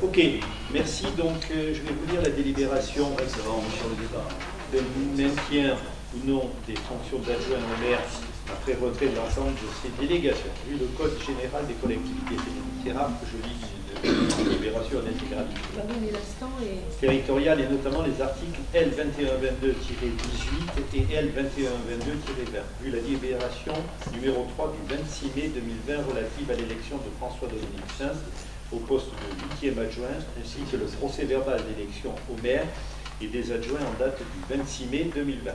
Speaker 1: Ok, merci. Donc, je vais vous lire la délibération sur le débat de maintien ou non des fonctions d'adjoint au maire après retrait de l'ensemble de ces délégations. Vu le Code général des collectivités, c'est rare que je lis une délibération en intégralité. Territoriale et notamment les articles L2122-18 et L2122-20. Vu la délibération numéro 3 du 26 mai 2020 relative à l'élection de François-Dominique Sainz au poste de 8e adjoint, ainsi que le procès verbal d'élection au maire et des adjoints en date du 26 mai 2020.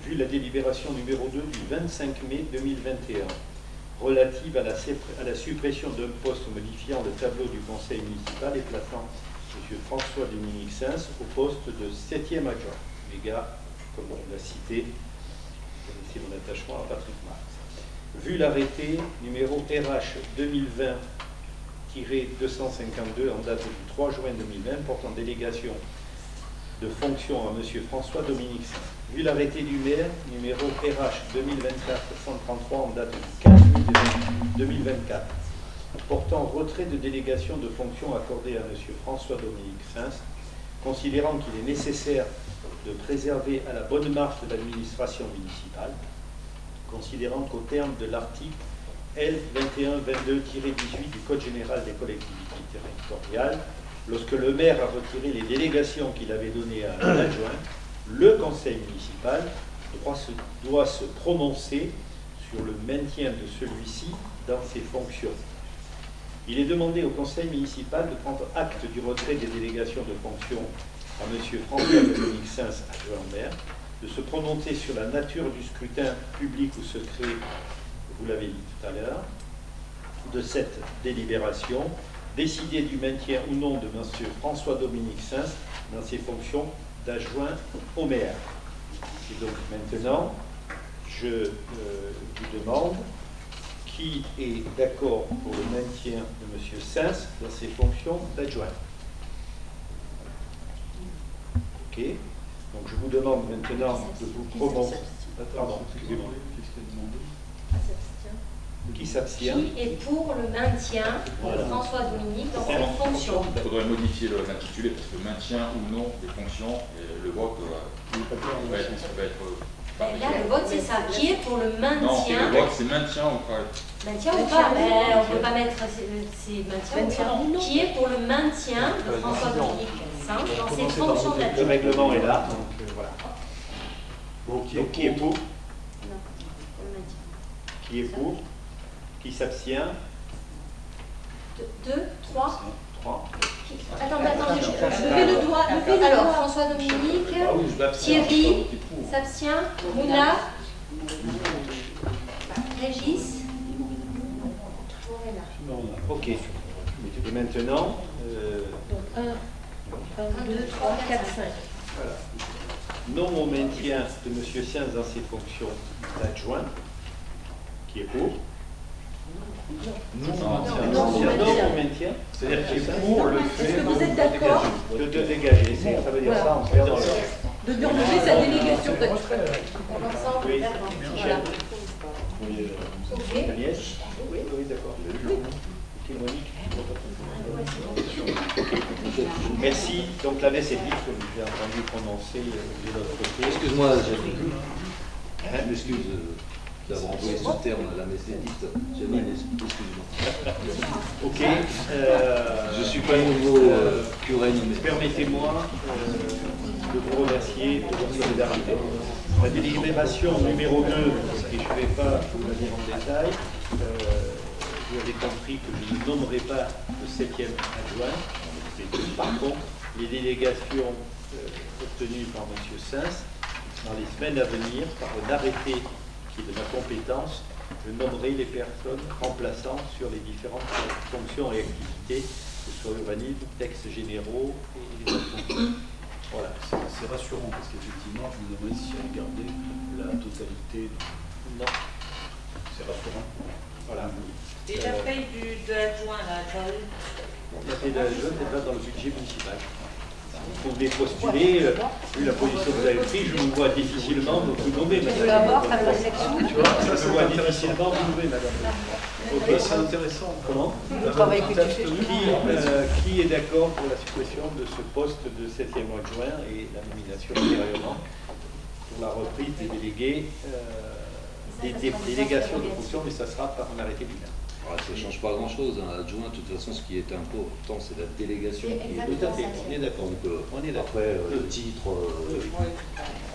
Speaker 1: Vu la délibération numéro 2 du 25 mai 2021, relative à la suppression d'un poste modifiant le tableau du conseil municipal et plaçant M. François-Dominique Sainz au poste de 7e adjoint. Les gars, comme on l'a cité, c'est mon attachement à Patrick Marx. Vu l'arrêté numéro RH 2020-252 en date du 3 juin 2020 portant délégation de fonction à M. François-Dominique Sainz. Vu l'arrêté du maire numéro RH 2024-133 en date du 15 mai 2024 portant retrait de délégation de fonction accordée à M. François-Dominique Sainz, considérant qu'il est nécessaire de préserver à la bonne marche de l'administration municipale, considérant qu'au terme de l'article L2122-18 du Code général des collectivités territoriales, lorsque le maire a retiré les délégations qu'il avait données à un adjoint, le conseil municipal doit se prononcer sur le maintien de celui-ci dans ses fonctions. Il est demandé au conseil municipal de prendre acte du retrait des délégations de fonctions à M. François-Dominique Sainz, adjoint au maire, de se prononcer sur la nature du scrutin public ou secret, vous l'avez dit tout à l'heure, de cette délibération, décider du maintien ou non de M. François-Dominique Sainz dans ses fonctions d'adjoint au maire. Et donc maintenant, je vous demande qui est d'accord pour le maintien de M. Sainz dans ses fonctions d'adjoint. Ok. Donc je vous demande maintenant de vous prononcer. Pardon, excusez-moi. Qui s'abstient?
Speaker 2: Qui est pour le maintien de François-Dominique dans ses fonctions?
Speaker 9: Il faudrait modifier l'intitulé parce que maintien ou non des fonctions, et le vote va être.
Speaker 2: Là, le vote, c'est ça. Qui est pour le maintien?
Speaker 9: Non, le vote, c'est maintien ou pas?
Speaker 2: Maintien ou pas? On ne peut pas mettre c'est maintien ou pas. Qui est pour le maintien de François-Dominique Sainz dans ses fonctions d'adjoint?
Speaker 1: Le règlement est là, donc voilà. Bon, qui est pour? Qui est pour? Qui s'abstient?
Speaker 2: 2, 3.
Speaker 1: 3.
Speaker 2: Attendez, levez le doigt. Alors, François-Dominique, Thierry, s'abstient, Mouna, Régis,
Speaker 1: Ok. Et maintenant,
Speaker 5: 1, 2, 3, 4, 5.
Speaker 1: voilà. Non au maintien de M. Sainz dans ses fonctions d'adjoint. Qui est pour? Non au maintien. C'est-à-dire qu'il est pour le fait.
Speaker 5: Est-ce que vous êtes d'accord
Speaker 1: de dégager? Ça veut dire ça en fait.
Speaker 5: De enlever sa délégation d'adjoint.
Speaker 2: Ensemble,
Speaker 1: Oui.
Speaker 2: d'accord.
Speaker 1: Michel.
Speaker 2: Ok.
Speaker 1: Agnès? Oui, d'accord. Ok, Monique. Merci. Donc la messe est dite, comme j'ai entendu prononcer de l'autre côté.
Speaker 3: Excuse-moi, je m'excuse d'avoir envoyé ce terme, la messe est dite. Janine, excuse-moi.
Speaker 1: Ok.
Speaker 3: Je ne suis pas nouveau curé.
Speaker 1: Permettez-moi de vous remercier de votre solidarité. La délibération numéro 2, et je ne vais pas vous la dire en détail, vous avez compris que je ne nommerai pas le 7e adjoint. Par contre, les délégations obtenues par M. Sainz, dans les semaines à venir, par un arrêté qui est de ma compétence, je nommerai les personnes remplaçantes sur les différentes fonctions et activités, que ce soit urbanisme, textes généraux et les autres fonctions. Voilà.
Speaker 6: C'est rassurant parce qu'effectivement, je me demandais si elle gardait la totalité.
Speaker 1: Non.
Speaker 6: C'est rassurant.
Speaker 1: Voilà.
Speaker 4: Et la paye de l'adjoint, là,
Speaker 1: La paye de l'adjoint n'est pas dans le budget municipal. vous pouvez postuler, vu la position que vous avez prise, je vous vois difficilement vous nommer, madame.
Speaker 7: Je veux avoir ta réflexion.
Speaker 1: Tu vois, je vous vois difficilement vous nommer, madame. Ok, c'est intéressant. Comment
Speaker 7: Le travail que tu fais.
Speaker 1: Qui est d'accord pour la suppression de ce poste de 7e adjoint et la nomination ultérieurement pour la reprise des délégués, des délégations de fonction, mais ça sera par un arrêté du maire.
Speaker 3: Ça ne change pas grand-chose. Un adjoint, de toute façon, ce qui est important, c'est la délégation.
Speaker 1: Tout à fait, on est d'accord.
Speaker 3: Après, le titre...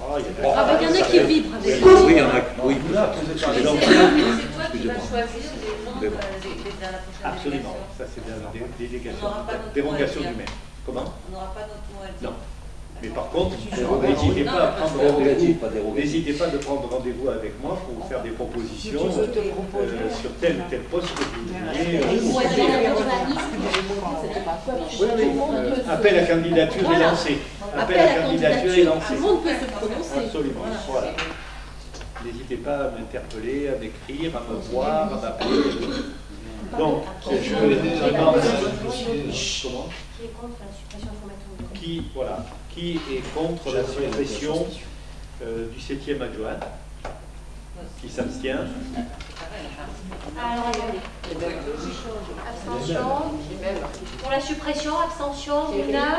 Speaker 2: Ah, il y en a qui vibrent avec ça.
Speaker 3: Oui, il y en a. Oui.
Speaker 4: C'est toi qui vas choisir les noms dans la prochaine
Speaker 1: Absolument, ça c'est bien la délégation, dérogation du maire. Comment?
Speaker 4: On n'aura pas notre mot à dire.
Speaker 1: Non. Mais par contre, n'hésitez pas à prendre rendez-vous. N'hésitez pas de prendre rendez-vous avec moi pour vous faire des propositions sur tel ou tel poste que vous voulez. Appel à candidature est lancé. Appel à candidature est lancé.
Speaker 5: Tout le monde peut se prononcer.
Speaker 1: Absolument. Voilà. N'hésitez pas à m'interpeller, à m'écrire, à me voir, à m'appeler. Donc, je demande. Comment?
Speaker 2: Qui est contre la suppression formatoire?
Speaker 1: Qui est contre la suppression du 7e adjoint? Qui s'abstient?
Speaker 2: Alors, abstention. Pour la suppression, abstention, Mouna.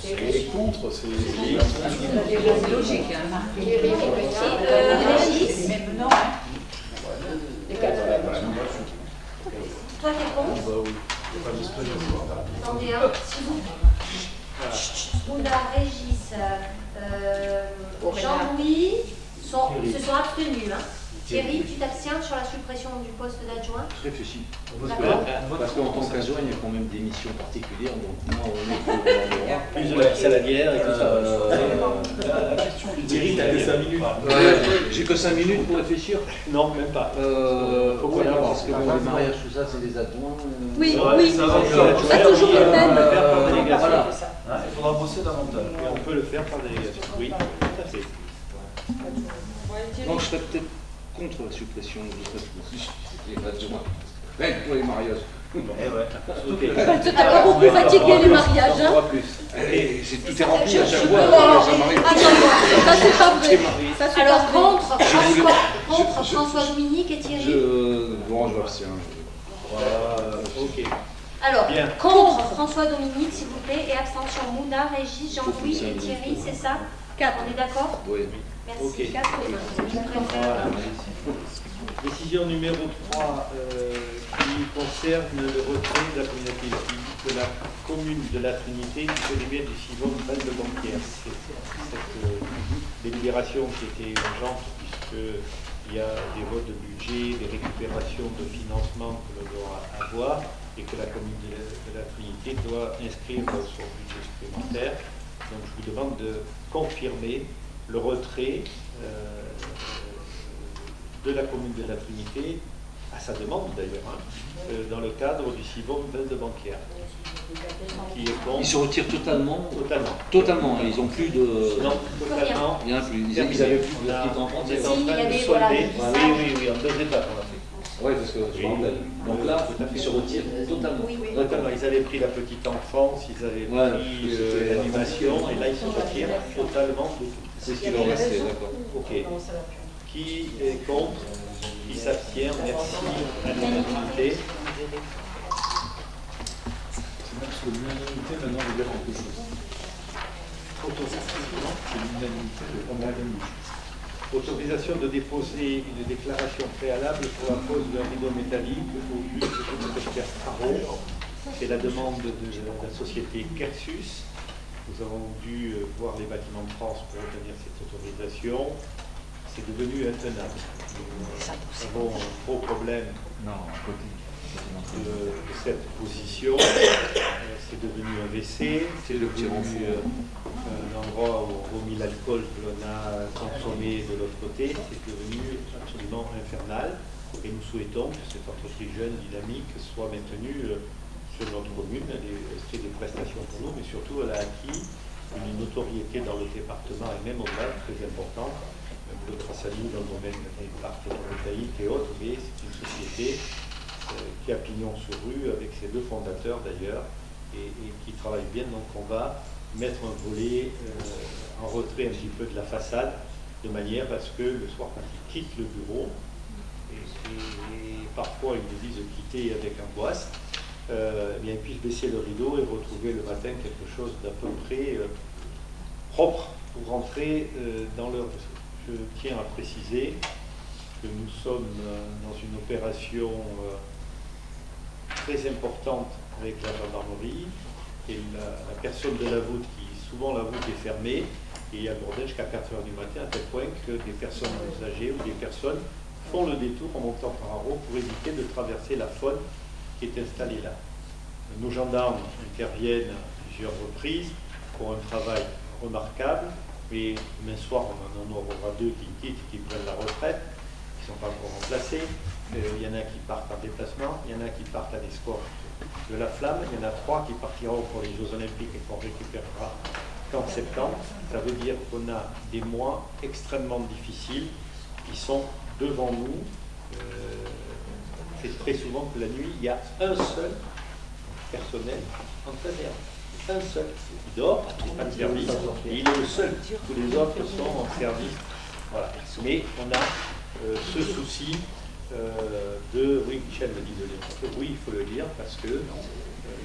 Speaker 6: Et contre, c'est
Speaker 4: logique.
Speaker 2: Régis. Toi, t'es contre? Attendez, s'il vous plaît. Mouna, Régis, Jean-Louis se sont abstenus. Thierry, tu t'abstiens sur la suppression du poste d'adjoint?
Speaker 3: Je réfléchis. Parce qu'en tant qu'adjoint, il y a quand même des missions particulières. Donc, moi, on est
Speaker 1: plus de la saladière et tout ça.
Speaker 6: La question du Thierry, t'as que 5 minutes.
Speaker 3: J'ai que 5 minutes pour réfléchir.
Speaker 1: Non, même pas.
Speaker 3: Voilà, parce que bon, les mariages, tout ça, c'est des adjoints.
Speaker 5: Oui,
Speaker 1: c'est
Speaker 5: toujours le même.
Speaker 1: Voilà.
Speaker 6: Il faudra bosser davantage.
Speaker 1: Et on peut le faire par délégation. Oui, tout à fait.
Speaker 3: Donc, je serais peut-être contre la suppression de l'adjoint. Même pour les mariages.
Speaker 5: Tu n'as pas beaucoup fatigué les mariages, hein?
Speaker 3: Tout est rempli à chaque fois.
Speaker 5: Ça, c'est pas vrai.
Speaker 2: Alors, contre François Dominique et Thierry?
Speaker 3: Bon, je m'abstiens.
Speaker 1: Ok.
Speaker 2: Alors,
Speaker 1: bien.
Speaker 2: Contre François Dominique, s'il vous plaît, et abstention Mouna, Régis, Jean-Louis et Thierry, c'est ça? 4. On est d'accord?
Speaker 3: Oui.
Speaker 2: Merci.
Speaker 1: Ok.
Speaker 2: 4 et 1. Je préfère.
Speaker 1: Décision numéro 3 qui concerne le retrait de la communauté de la commune de la Trinité du périmètre du Civonne Val de Banquière. C'est cette délibération qui était urgente puisqu'il y a des votes de budget, des récupérations de financement que l'on doit avoir et que la commune de la Trinité doit inscrire son budget supplémentaire. Donc je vous demande de confirmer le retrait de la commune de la Trinité, à sa demande d'ailleurs, dans le cadre du Civonne Val de Banquière. Qui est contre.
Speaker 3: Ils se retirent totalement.
Speaker 1: Totalement.
Speaker 3: Ils n'ont plus de.
Speaker 1: Non, totalement.
Speaker 3: Il n'y en a plus. Ils avaient plus de petits enfants.
Speaker 1: On est en train de solder. Oui, en 2 étapes on a fait.
Speaker 3: Oui, parce que je me rappelle. Donc là, ils se retirent totalement.
Speaker 1: Totalement. Ils avaient pris la petite enfance, ils avaient pris l'animation, et là ils se retirent totalement de tout.
Speaker 3: C'est ce qui leur restait, d'accord.
Speaker 1: Ok. Qui est contre? Qui s'abstient? Merci à l'unanimité.
Speaker 6: C'est parce que l'unanimité maintenant veut dire quelque chose. C'est l'unanimité de condamner.
Speaker 1: Autorisation de déposer une déclaration préalable pour la pose d'un rideau métallique au but de commissaire Tarot. C'est la demande de la société Kersus. Nous avons dû voir les bâtiments de France pour obtenir cette autorisation. C'est devenu intenable. Nous avons un gros problème de cette position. C'est devenu un WC, c'est devenu un endroit où on remet l'alcool que l'on a consommé de l'autre côté. C'est devenu absolument infernal. Et nous souhaitons que cette entreprise jeune, dynamique, soit maintenue sur notre commune. Elle fait des prestations pour nous, mais surtout elle a acquis une notoriété dans le département et même au-delà très importante. Le Trassanou dans le domaine des parcs photovoltaïques et autres, mais c'est une société qui a pignon sur rue avec ses 2 fondateurs d'ailleurs et qui travaille bien. Donc on va mettre un volet en retrait un petit peu de la façade, de manière à ce que le soir, quand ils quittent le bureau, et parfois ils nous disent quitter avec angoisse, eh bien, ils puissent baisser le rideau et retrouver le matin quelque chose d'à peu près propre pour rentrer dans leur... Je tiens à préciser que nous sommes dans une opération très importante avec la gendarmerie, et la personne de la voûte, souvent la voûte est fermée, et elle bordelle jusqu'à 4 h du matin, à tel point que des personnes âgées ou des personnes font le détour en montant par en haut pour éviter de traverser la faune qui est installée là. Nos gendarmes interviennent à plusieurs reprises pour un travail remarquable, mais demain soir on en aura 2 qui quittent, qui prennent la retraite, qui ne sont pas encore remplacés. Il y en a qui partent en déplacement, il y en a qui partent à l'escorte de la flamme, il y en a 3 qui partiront pour les Jeux Olympiques et qu'on récupérera qu'en septembre. Ça veut dire qu'on a des mois extrêmement difficiles qui sont devant nous. C'est très souvent que la nuit, il y a un seul personnel en caserne. Un seul. Il dort, il n'est pas de service, et il est le seul. Tous les autres sont en service. Voilà. Mais on a ce souci oui, Michel me dit de l'État. Oui, il faut le dire, parce que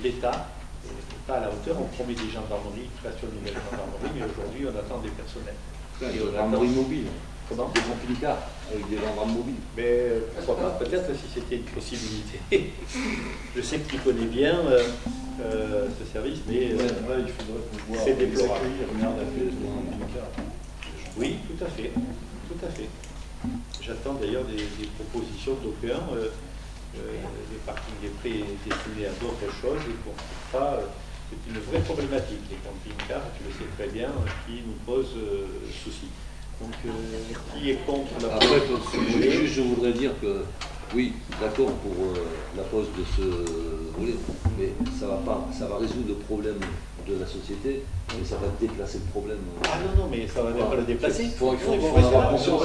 Speaker 1: l'État n'est pas à la hauteur. On promet des gendarmeries, création de nouvelles gendarmeries, mais aujourd'hui, on attend des personnels.
Speaker 3: Des gendarmeries mobiles. Comment? Des camping-cars, avec des gendarmes mobiles.
Speaker 1: Mais pourquoi pas? Peut-être si c'était une possibilité. Je sais que tu connais bien ce service, mais
Speaker 6: il faudrait pouvoir
Speaker 1: c'est déplorable. Oui, tout à fait. Tout à fait. J'attends d'ailleurs des propositions d'aucuns, les parkings des prêts destinés à d'autres choses, et pour ça, c'est une vraie problématique, les camping-cars, tu le sais très bien, qui nous posent souci. Donc, qui est contre la pose?
Speaker 3: Après, je voudrais dire que, oui, d'accord pour la pose de ce volet, mais ça va résoudre le problème de la société, mais ça va déplacer le problème.
Speaker 1: Ah non, mais ça va pas le déplacer.
Speaker 3: Il faut avoir conscience.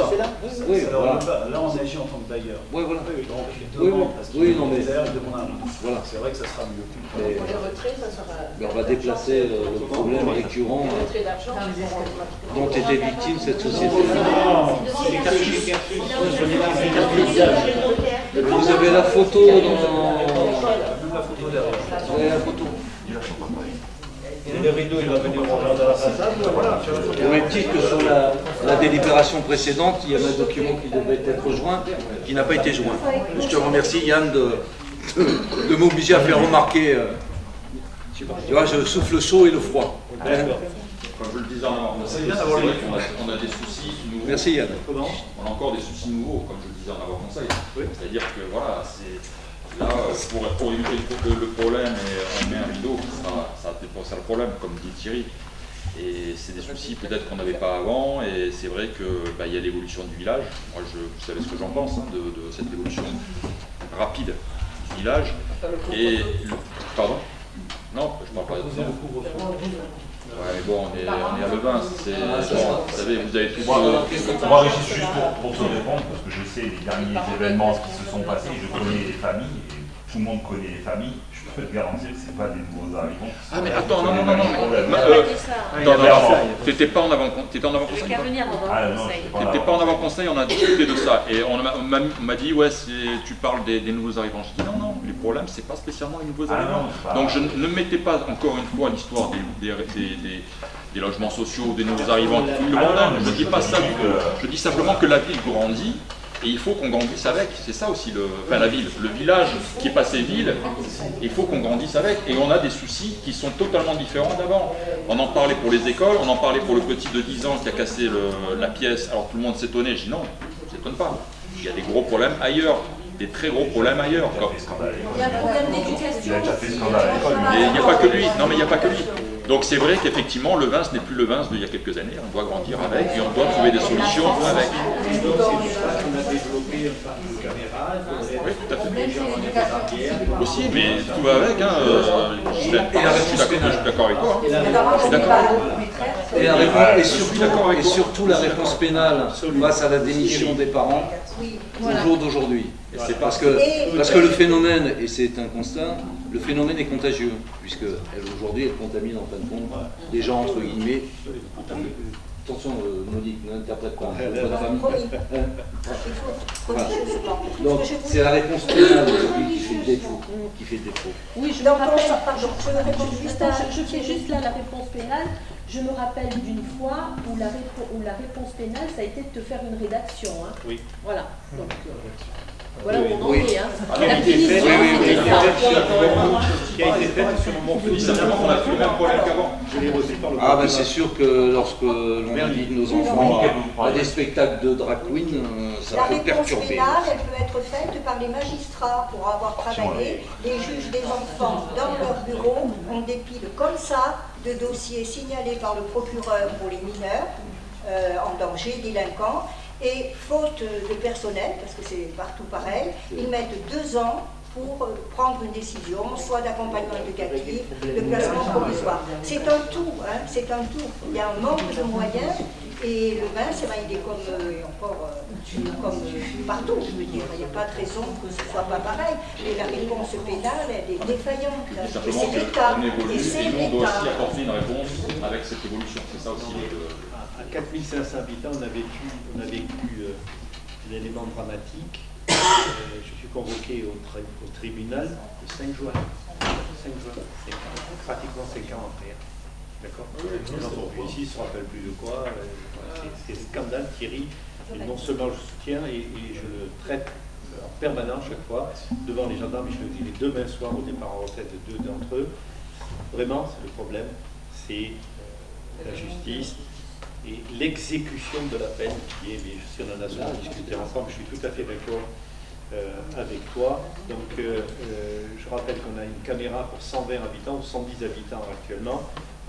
Speaker 6: Oui, voilà. Là, on agit en tant que bailleur.
Speaker 3: Oui, voilà.
Speaker 6: Donc, il demande, parce qu'il
Speaker 3: non, mais
Speaker 6: demande un.
Speaker 3: Voilà.
Speaker 6: C'est vrai que ça sera mieux.
Speaker 3: Mais on va déplacer le problème récurrent dont était victime cette société. Vous avez la photo dans... Vous avez la photo.
Speaker 8: Le rideau, il va venir regarder la façade.
Speaker 3: Au même titre que sur la délibération précédente, il y avait un document qui devait être joint, qui n'a pas été joint. Je te remercie, Yann, de m'obliger à faire remarquer. Tu vois, je souffle le chaud et le froid.
Speaker 9: Comme je le disais en avant, c'est vrai qu'on a des soucis nouveaux.
Speaker 3: Merci Yann.
Speaker 9: On a encore des soucis nouveaux, comme je le disais en avant-conseil. C'est-à-dire que voilà, là, pour éviter le problème, et on met un rideau, ça dépasse le problème, comme dit Thierry. Et c'est des soucis peut-être qu'on n'avait pas avant, et c'est vrai qu'il y a l'évolution du village. Moi, vous savez ce que j'en pense de cette évolution rapide du village. Pardon? Non, je ne parle pas de ça. Ouais, mais bon, on est à Levin, vous savez, vous avez tous...
Speaker 13: Moi, juste pour te répondre, parce que je sais les derniers événements qui se sont passés, je connais les familles, et tout le monde connaît les familles, je peux te garantir que ce n'est pas des nouveaux arrivants.
Speaker 9: Ah mais attends, non, t'étais pas en avant-conseil. T'étais pas en avant-conseil, on a discuté de ça, et on m'a dit, ouais, tu parles des nouveaux arrivants. Je dis non, les problèmes, c'est pas spécialement les nouveaux arrivants. Donc je ne mettez pas encore une fois l'histoire des logements sociaux, des nouveaux arrivants, tout le bordel. Je ne dis pas ça du tout. Je dis simplement que la ville grandit. Et il faut qu'on grandisse avec, c'est ça aussi, la ville, le village qui est passé ville, il faut qu'on grandisse avec. Et on a des soucis qui sont totalement différents d'avant. On en parlait pour les écoles, on en parlait pour le petit de 10 ans qui a cassé la pièce, alors tout le monde s'étonnait, je dis non, ne s'étonne pas. Il y a des gros problèmes ailleurs, des très gros problèmes ailleurs.
Speaker 2: Il y a un problème d'éducation.
Speaker 9: Il n'y a pas que lui, non mais il n'y a pas que lui. Donc c'est vrai qu'effectivement, le vin, ce n'est plus le vin d'il y a quelques années. On doit grandir avec et on doit trouver des solutions avec.
Speaker 1: On a développé un parc de caméras,
Speaker 9: oui, tout à fait. Aussi, mais tout va avec. Je suis d'accord avec toi. Je suis d'accord.
Speaker 3: Et surtout la réponse pénale face à la démission des parents au jour d'aujourd'hui. Parce que le phénomène, et c'est un constat, le phénomène est contagieux, puisque aujourd'hui elle contamine en fin de compte des gens entre guillemets. Attention, Monique, n'interprète pas. Voilà. Donc c'est la réponse pénale aujourd'hui qui fait défaut.
Speaker 5: Oui, je me rappelle, je fais juste là la réponse pénale. Je me rappelle d'une fois où la réponse pénale, ça a été de te faire une rédaction. Hein.
Speaker 1: Oui.
Speaker 5: Voilà. Donc, voilà où on en est. Hein.
Speaker 1: Qui a été faite sur mon
Speaker 9: Ça fait qu'on a fait le même problème qu'avant.
Speaker 1: Je l'ai reçu par le
Speaker 3: Ah ben c'est sûr que lorsque l'on invite nos enfants à des spectacles de drag queen, ça peut perturber.
Speaker 7: La réponse pénale, elle peut être faite par les magistrats pour avoir travaillé. Les juges des enfants dans leur bureau ont des piles comme ça de dossiers signalés par le procureur pour les mineurs en danger, délinquants. Et faute de personnel, parce que c'est partout pareil, ils mettent 2 ans pour prendre une décision, soit d'accompagnement éducatif, de placement provisoire. C'est un tout, hein, c'est un tout. Il y a un manque de moyens et le vin, c'est il est comme partout, je veux dire. Il n'y a pas de raison que ce ne soit pas pareil. Et la réponse pénale, elle est défaillante.
Speaker 9: Et simplement qu'on évolue et nous, on doit aussi apporter une réponse avec cette évolution. C'est ça aussi.
Speaker 1: À 4500 habitants, on a vécu l'élément dramatique. Je suis convoqué au tribunal le 5 juin. 5 juin, pratiquement 5 ans après. D'accord. Aujourd'hui, ici, il ne se rappelle plus de quoi. C'est scandale, Thierry. Et non seulement je soutiens, et je le traite en permanence chaque fois devant les gendarmes, et je le dis demain soir au départ en retraite de 2 d'entre eux. Vraiment, c'est le problème, c'est la justice et l'exécution de la peine qui est, si on en a souvent discuté ensemble, je suis tout à fait d'accord avec toi. Donc je rappelle qu'on a une caméra pour 120 habitants ou 110 habitants actuellement.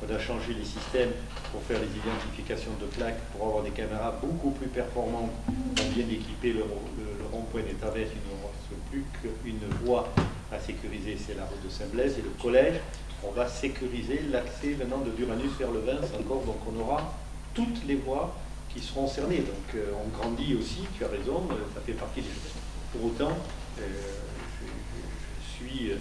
Speaker 1: On a changé les systèmes pour faire les identifications de plaques, pour avoir des caméras beaucoup plus performantes. On vient d'équiper le rond-point des Tavettes, il ne reste plus qu'une voie à sécuriser, c'est la route de Saint-Blaise et le collège. On va sécuriser l'accès venant de Duranus vers le Vin encore, donc on aura toutes les voies qui seront cernées. Donc on grandit aussi, tu as raison, ça fait partie des choses. Pour autant, je suis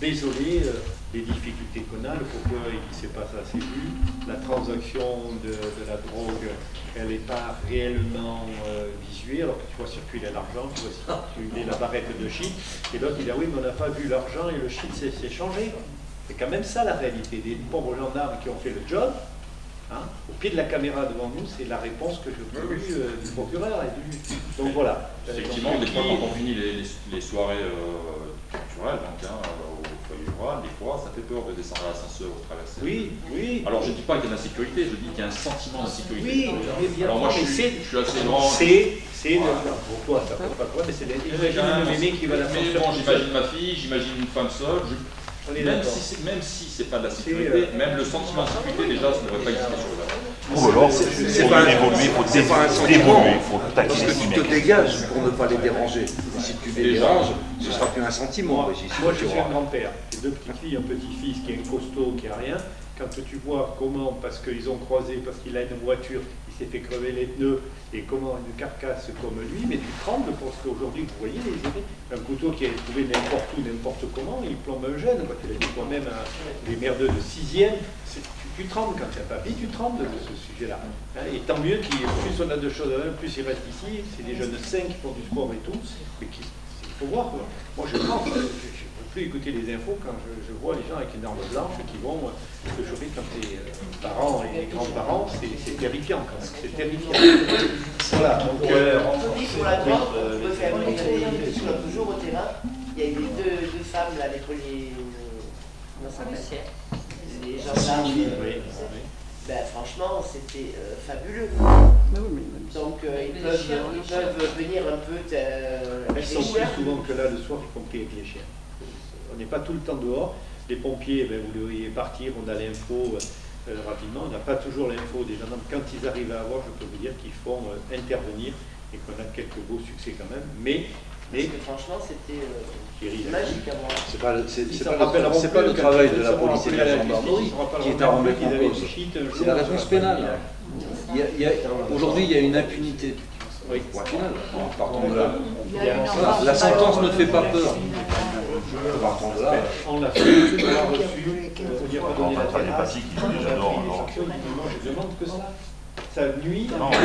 Speaker 1: désolé des difficultés qu'on a, le pourquoi il ne s'est pas assez vu. La transaction de la drogue, elle n'est pas réellement visuelle, alors que tu vois circuler l'argent, tu vois circuler la barrette de shit, et l'autre il dit ah oui mais on n'a pas vu l'argent et le shit s'est changé. C'est quand même ça la réalité, des pauvres gendarmes qui ont fait le job. Hein, au pied de la caméra devant nous, c'est la réponse que je veux du procureur. Donc voilà.
Speaker 9: Effectivement, des fois quand on finit les soirées culturelles, donc, au foyer rural, des fois ça fait peur de descendre à l'ascenseur ou traverser.
Speaker 1: Oui, oui.
Speaker 9: Alors je ne dis pas qu'il y a de l'insécurité, je dis qu'il y a un sentiment d'insécurité.
Speaker 1: Oui,
Speaker 9: alors moi je suis assez grand.
Speaker 1: C'est pour toi, ça ne pose pas de problème, mais c'est l'imagine qui va la faire.
Speaker 9: J'imagine ma fille, j'imagine une femme seule. Même si c'est pas de la sécurité, même le sentiment de sécurité déjà, ça ne devrait pas exister sur le
Speaker 13: Ou alors, c'est pas évoluer, il faut évoluer, il faut
Speaker 3: parce que tu te dégages pour ne pas les déranger. Si tu les déranges, ce ne sera plus un sentiment.
Speaker 1: Moi, je suis un grand-père. J'ai 2 petites filles, un petit-fils qui est un costaud, qui n'a rien. Quand tu vois comment, parce qu'ils ont croisé, parce qu'il a une voiture, il s'est fait crever les pneus, et comment une carcasse comme lui, mais tu trembles parce qu'aujourd'hui, vous voyez, un couteau qui est trouvé n'importe où, n'importe comment, il plombe un jeune. Quand tu l'as dit toi-même, des merdeux de 6e, tu trembles quand tu as pas vie, tu trembles de ce sujet-là. Et tant mieux, plus on a de choses à faire, plus ils restent ici. C'est des jeunes sains qui font du sport et tout, mais il faut voir. Moi, je pense. Plus écouter les infos quand je vois les gens avec une arme blanche qui vont se chauffer quand tes parents et les grands-parents, c'est terrifiant quand même, c'est terrifiant. Voilà, donc...
Speaker 14: on dit pour la drogue, on peut faire une analyse toujours au terrain. Il y a eu 2 femmes là, avec les gendarmes. Ben, franchement, c'était fabuleux. Donc ils peuvent venir un peu
Speaker 1: Elles sont plus souvent que là le soir, y compris avec les chiens. On n'est pas tout le temps dehors. Les pompiers, vous les voyez partir, on a l'info rapidement. On n'a pas toujours l'info des gendarmes. Quand ils arrivent à avoir, je peux vous dire qu'ils font intervenir et qu'on a quelques beaux succès quand même. Mais
Speaker 14: parce que franchement, c'était magique à moi.
Speaker 3: C'est pas le travail de la police et de la gendarmerie qui est à remettre en cause. C'est la réponse pénale. Aujourd'hui, il y a une impunité. Oui, point final. Partons de là.
Speaker 1: Voilà,
Speaker 3: la sentence ne fait pas peur. Partons de là.
Speaker 1: On l'a fait, on l'a reçu, on n'y a pas donné la terrasse.
Speaker 13: J'adore.
Speaker 1: Je demande que ça. Ça nuit.
Speaker 13: Non,
Speaker 1: ils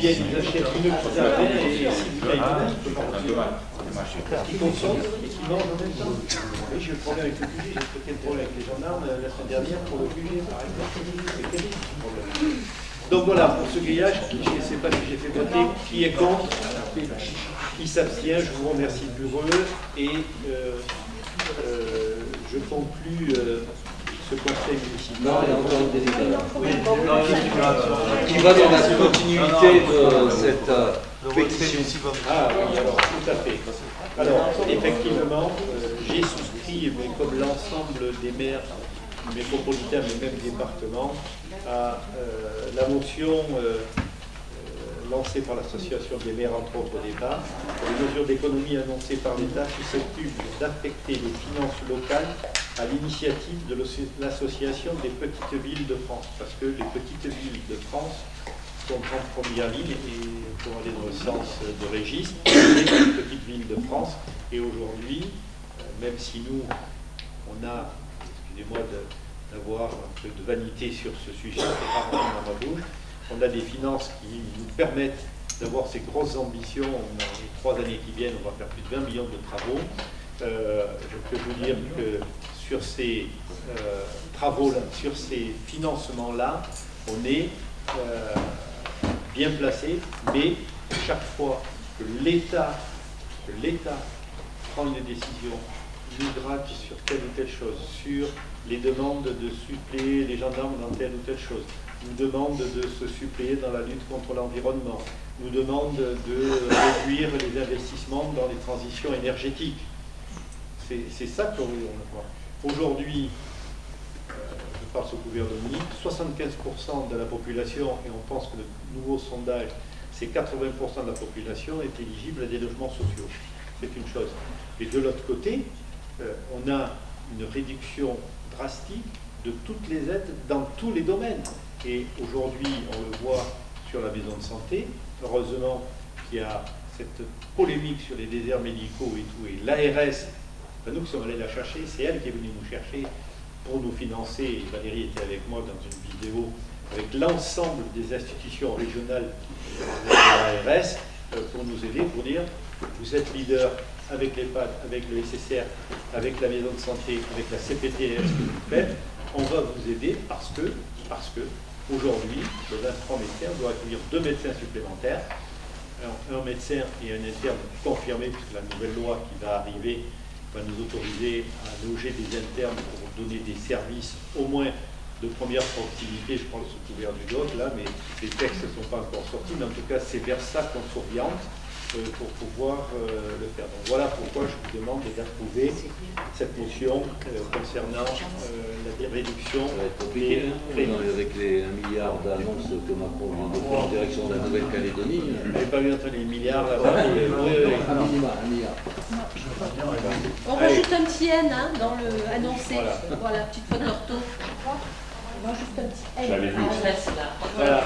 Speaker 1: viennent, ils achètent une pizza et s'ils payent qui consomment et qui mangent en même temps. Oui, j'ai le problème avec le QG, j'ai traité le problème avec les gendarmes la semaine dernière pour le QG, par exemple. C'est terrible ce problème. Donc voilà, pour ce grillage, je ne sais pas si j'ai fait voter, qui est contre, qui s'abstient, je vous remercie pour eux et je conclus ce conseil municipal.
Speaker 3: Qui va dans la continuité de cette pétition.
Speaker 1: Ah oui, alors tout à fait. Alors, effectivement, j'ai souscrit, mais comme l'ensemble des maires métropolitains, mais même départements, à la motion lancée par l'association des maires, entre autres au départ, pour les mesures d'économie annoncées par l'État susceptibles d'affecter les finances locales à l'initiative de l'association des petites villes de France. Parce que les petites villes de France sont en première ligne, et pour aller dans le sens de Régis, les petites villes de France. Et aujourd'hui, même si nous, on a, excusez-moi d'avoir un peu de vanité sur ce sujet, c'est pas vraiment dans ma bouche, on a des finances qui nous permettent d'avoir ces grosses ambitions. Dans les 3 années qui viennent, on va faire plus de 20 millions de travaux. Je peux vous dire que sur ces travaux-là, sur ces financements-là, on est bien placé, mais chaque fois que l'État prend une décision, nous drague sur telle ou telle chose, sur les demandes de suppléer les gendarmes dans telle ou telle chose, nous demande de se suppléer dans la lutte contre l'environnement, nous demande de réduire les investissements dans les transitions énergétiques. C'est ça qu'on voit. Aujourd'hui, je parle sous couvert Dominique, 75% de la population, et on pense que le nouveau sondage, c'est 80% de la population est éligible à des logements sociaux. C'est une chose. Et de l'autre côté, on a une réduction drastique de toutes les aides dans tous les domaines. Et aujourd'hui, on le voit sur la maison de santé. Heureusement qu'il y a cette polémique sur les déserts médicaux et tout. Et l'ARS, nous qui sommes allés la chercher, c'est elle qui est venue nous chercher pour nous financer. Et Valérie était avec moi dans une vidéo avec l'ensemble des institutions régionales de l'ARS pour nous aider, pour dire vous êtes leader avec l'EHPAD, avec le SSR, avec la maison de santé, avec la CPTS que vous faites, on va vous aider parce que aujourd'hui, le 23 médecins, on doit accueillir 2 médecins supplémentaires, un médecin et un interne confirmé, puisque la nouvelle loi qui va arriver va nous autoriser à loger des internes pour donner des services au moins de première proximité. Je parle sous couvert du GOG là, mais les textes ne sont pas encore sortis, mais en tout cas c'est vers ça qu'on s'oriente pour pouvoir le faire. Donc voilà pourquoi je vous demande d'approuver cette motion concernant la réduction.
Speaker 3: Ça va être compliqué, avec les 1 milliard d'annonces que Macron vient de faire en direction de la Nouvelle-Calédonie.
Speaker 1: Vous n'avez pas vu entendre les milliards là-bas?
Speaker 3: Un milliard.
Speaker 5: On rajoute un petit N dans le annoncé. Voilà, petite faute d'ortho. On rajoute un petit N.
Speaker 13: Je l'avais vu.
Speaker 1: Voilà.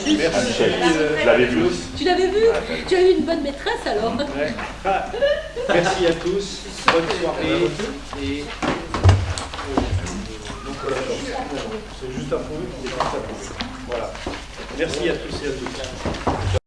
Speaker 13: Merci Michel. Je l'avais vu.
Speaker 5: Tu l'avais vu? Tu as eu une bonne maîtresse alors?
Speaker 1: Ouais. Merci à tous. Bonne soirée. Et c'est juste approuvé. Voilà. Merci à tous et à toutes.